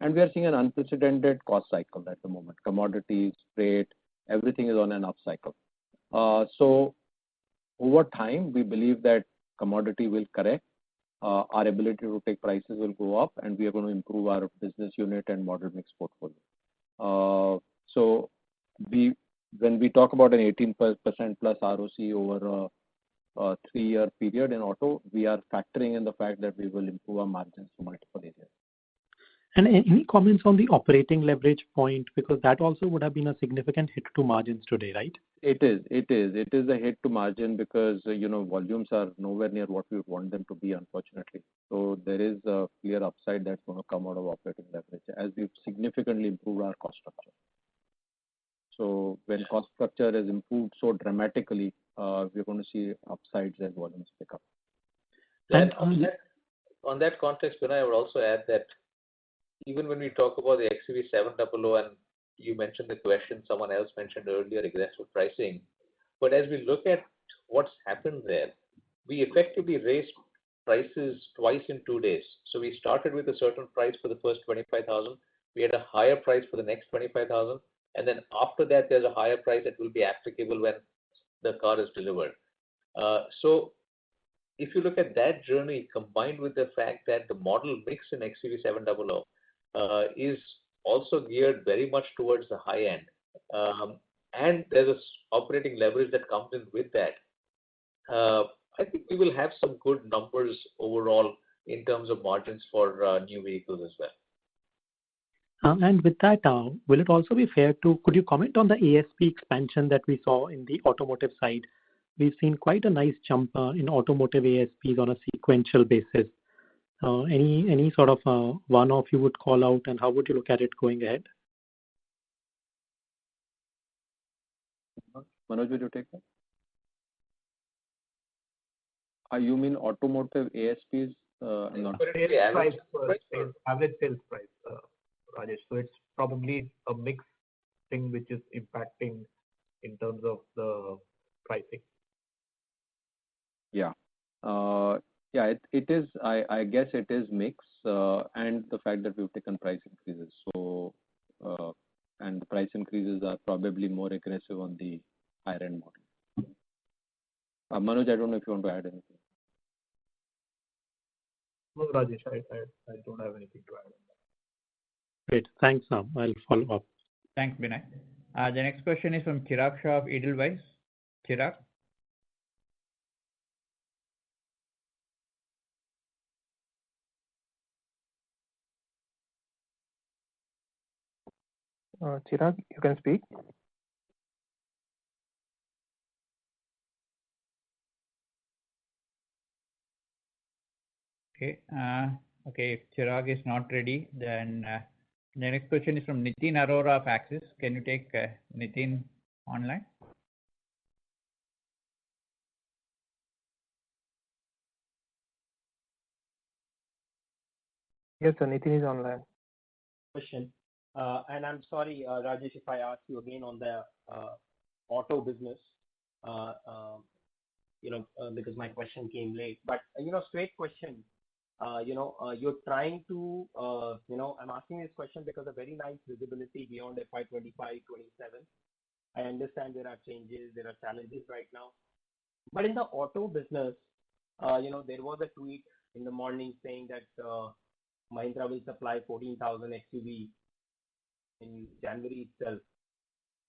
And we are seeing an unprecedented cost cycle at the moment. Commodities, freight, everything is on an up cycle. So over time, we believe that commodity will correct. Our ability to take prices will go up, and we are going to improve our business unit and model mix portfolio. So when we talk about an 18% plus ROC over a 3-year period in auto, we are factoring in the fact that we will improve our margins to multiple areas. And any comments on the operating leverage point? Because that also would have been a significant hit to margins today, right? It is a hit to margin because volumes are nowhere near what we would want them to be, unfortunately. So there is a clear upside that's going to come out of operating leverage as we've significantly improved our cost structure. So when cost structure is improved so dramatically, we're going to see upsides as volumes pick up. And on that context, Vinay, I would also add that even when we talk about the XUV700, and you mentioned the question someone else mentioned earlier, aggressive pricing. But as we look at what's happened there, we effectively raised prices twice in 2 days. So we started with a certain price for the first 25,000. We had a higher price for the next 25,000. And then after that, there's a higher price that will be applicable when the car is delivered. So if you look at that journey combined with the fact that the model mix in XUV700 is also geared very much towards the high end, and there's a operating leverage that comes in with that, I think we will have some good numbers overall in terms of margins for new vehicles as well. And with that, will it also be fair could you comment on the ASP expansion that we saw in the automotive side? We've seen quite a nice jump in automotive ASPs on a sequential basis. Any sort of one-off you would call out, and how would you look at it going ahead? Manoj, will you take that? You mean automotive ASPs? Average sales price, Rajesh. So it's probably a mixed thing which is impacting in terms of the pricing. Yeah. It is. I guess it is mix and the fact that we've taken price increases. So and the price increases are probably more aggressive on the higher end model. Manoj, I don't know if you want to add anything. No, Rajesh, I don't have anything to add on that. Great. Thanks. I'll follow up. Thanks, Vinay. The next question is from Chirag Shah of Edelweiss. Chirag? Chirag, you can speak. Okay. If Chirag is not ready, then the next question is from Nitin Arora of Axis. Can you take Nitin online? Yes, sir. Nitin is online. Question. And I'm sorry, Rajesh, if I ask you again on the auto business, because my question came late. But straight question. You're trying to, I'm asking this question because of very nice visibility beyond FY 25, 27. I understand there are changes, there are challenges right now. But in the auto business, there was a tweet in the morning saying that Mahindra will supply 14,000 XUV in January itself.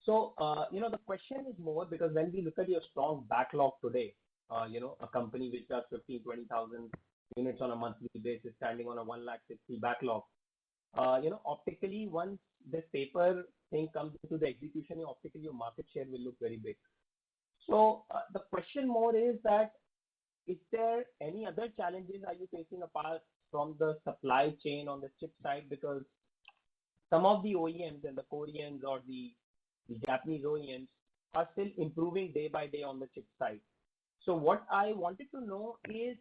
So, the question is more because when we look at your strong backlog today, a company which does 20,000 units on a monthly basis, standing on a 160,000 backlog, optically, once this paper thing comes into the execution, optically your market share will look very big. So, the question more is that, is there any other challenges are you facing apart from the supply chain on the chip side? Because some of the OEMs and the Koreans or the Japanese OEMs are still improving day by day on the chip side. So what I wanted to know is,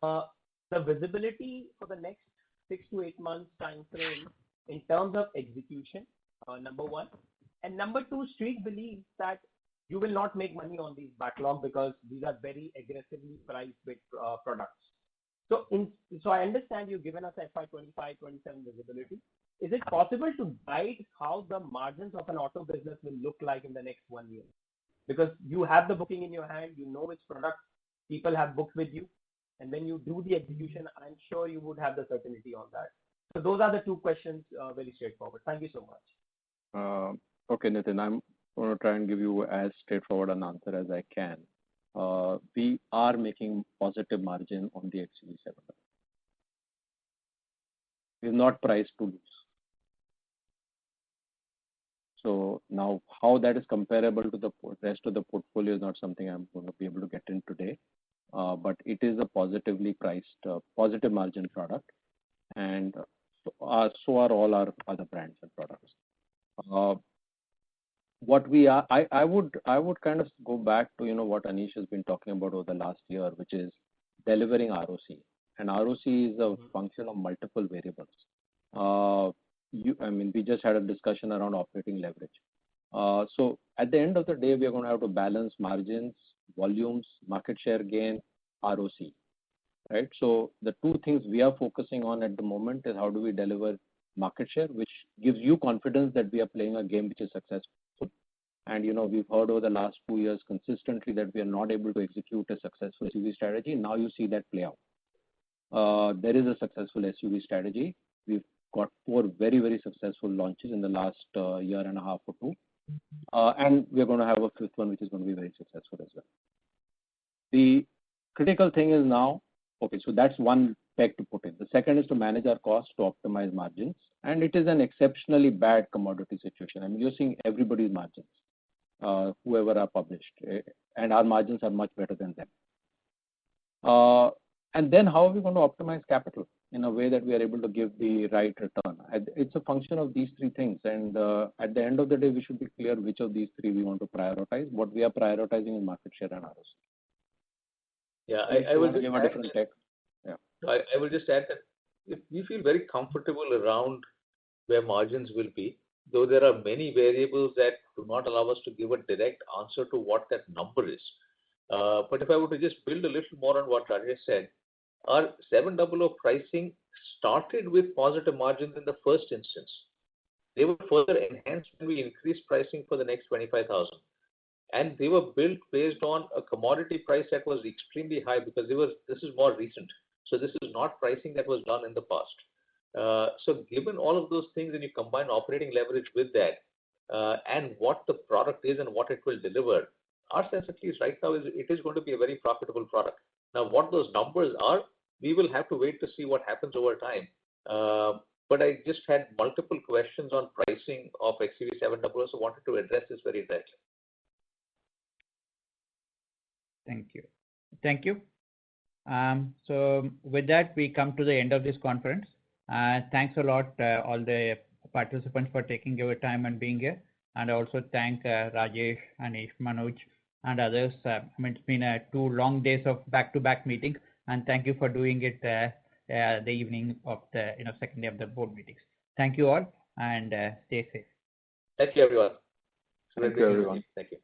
the visibility for the next 6 to 8 months time frame in terms of execution, number one. And number two, Street believes that you will not make money on these backlog because these are very aggressively priced with products. So I understand you've given us FY 25, 27 visibility. Is it possible to guide how the margins of an auto business will look like in the next 1 year? Because you have the booking in your hand, you know which product people have booked with you, and when you do the execution, I'm sure you would have the certainty on that. So those are the two questions, very straightforward. Thank you so much. Okay, Nitin, I'm going to try and give you as straightforward an answer as I can. We are making positive margin on the XUV700. We've not priced to lose. So now how that is comparable to the rest of the portfolio is not something I'm going to be able to get in today. But it is a positively priced, positive margin product, and so are all our other brands and products. I would kind of go back to what Anish has been talking about over the last year, which is delivering ROC, and ROC is a function of multiple variables. We just had a discussion around operating leverage. So at the end of the day, we are going to have to balance margins, volumes, market share gain, ROC, right? So the two things we are focusing on at the moment is how do we deliver market share, which gives you confidence that we are playing a game which is successful. And we've heard over the last 2 years consistently that we are not able to execute a successful SUV strategy. Now you see that play out. There is a successful SUV strategy. We've got 4 very, very successful launches in the last year and a half or 2. And we're going to have a 5th one, which is going to be very successful as well. The critical thing is now, okay, so that's one peg to put in. The second is to manage our costs to optimize margins. And it is an exceptionally bad commodity situation. I mean, you're seeing everybody's margins, whoever are published, and our margins are much better than them. And then how are we going to optimize capital in a way that we are able to give the right return? It's a function of these 3 things. And at the end of the day, we should be clear which of these 3 we want to prioritize. What we are prioritizing is market share and ROC. Yeah, I will just give a different take. Yeah. I will just add that we feel very comfortable around where margins will be, though there are many variables that do not allow us to give a direct answer to what that number is. But if I were to just build a little more on what Rajesh said, our 700 pricing started with positive margins in the first instance. They were further enhanced when we increased pricing for the next 25,000. And they were built based on a commodity price that was extremely high because this is more recent. So this is not pricing that was done in the past. So given all of those things and you combine operating leverage with that and what the product is and what it will deliver, our sense at least right now is it is going to be a very profitable product. Now, what those numbers are, we will have to wait to see what happens over time. But I just had multiple questions on pricing of XUV700, so wanted to address this very directly. Thank you. Thank you. So with that, we come to the end of this conference. Thanks a lot, all the participants, for taking your time and being here. And also thank Rajesh, Anish, Manoj, and others. It's been 2 long days of back-to-back meetings, and thank you for doing it the evening of the second day of the board meetings. Thank you all, and stay safe. Thank you, everyone. Thank you, everyone. Thank you.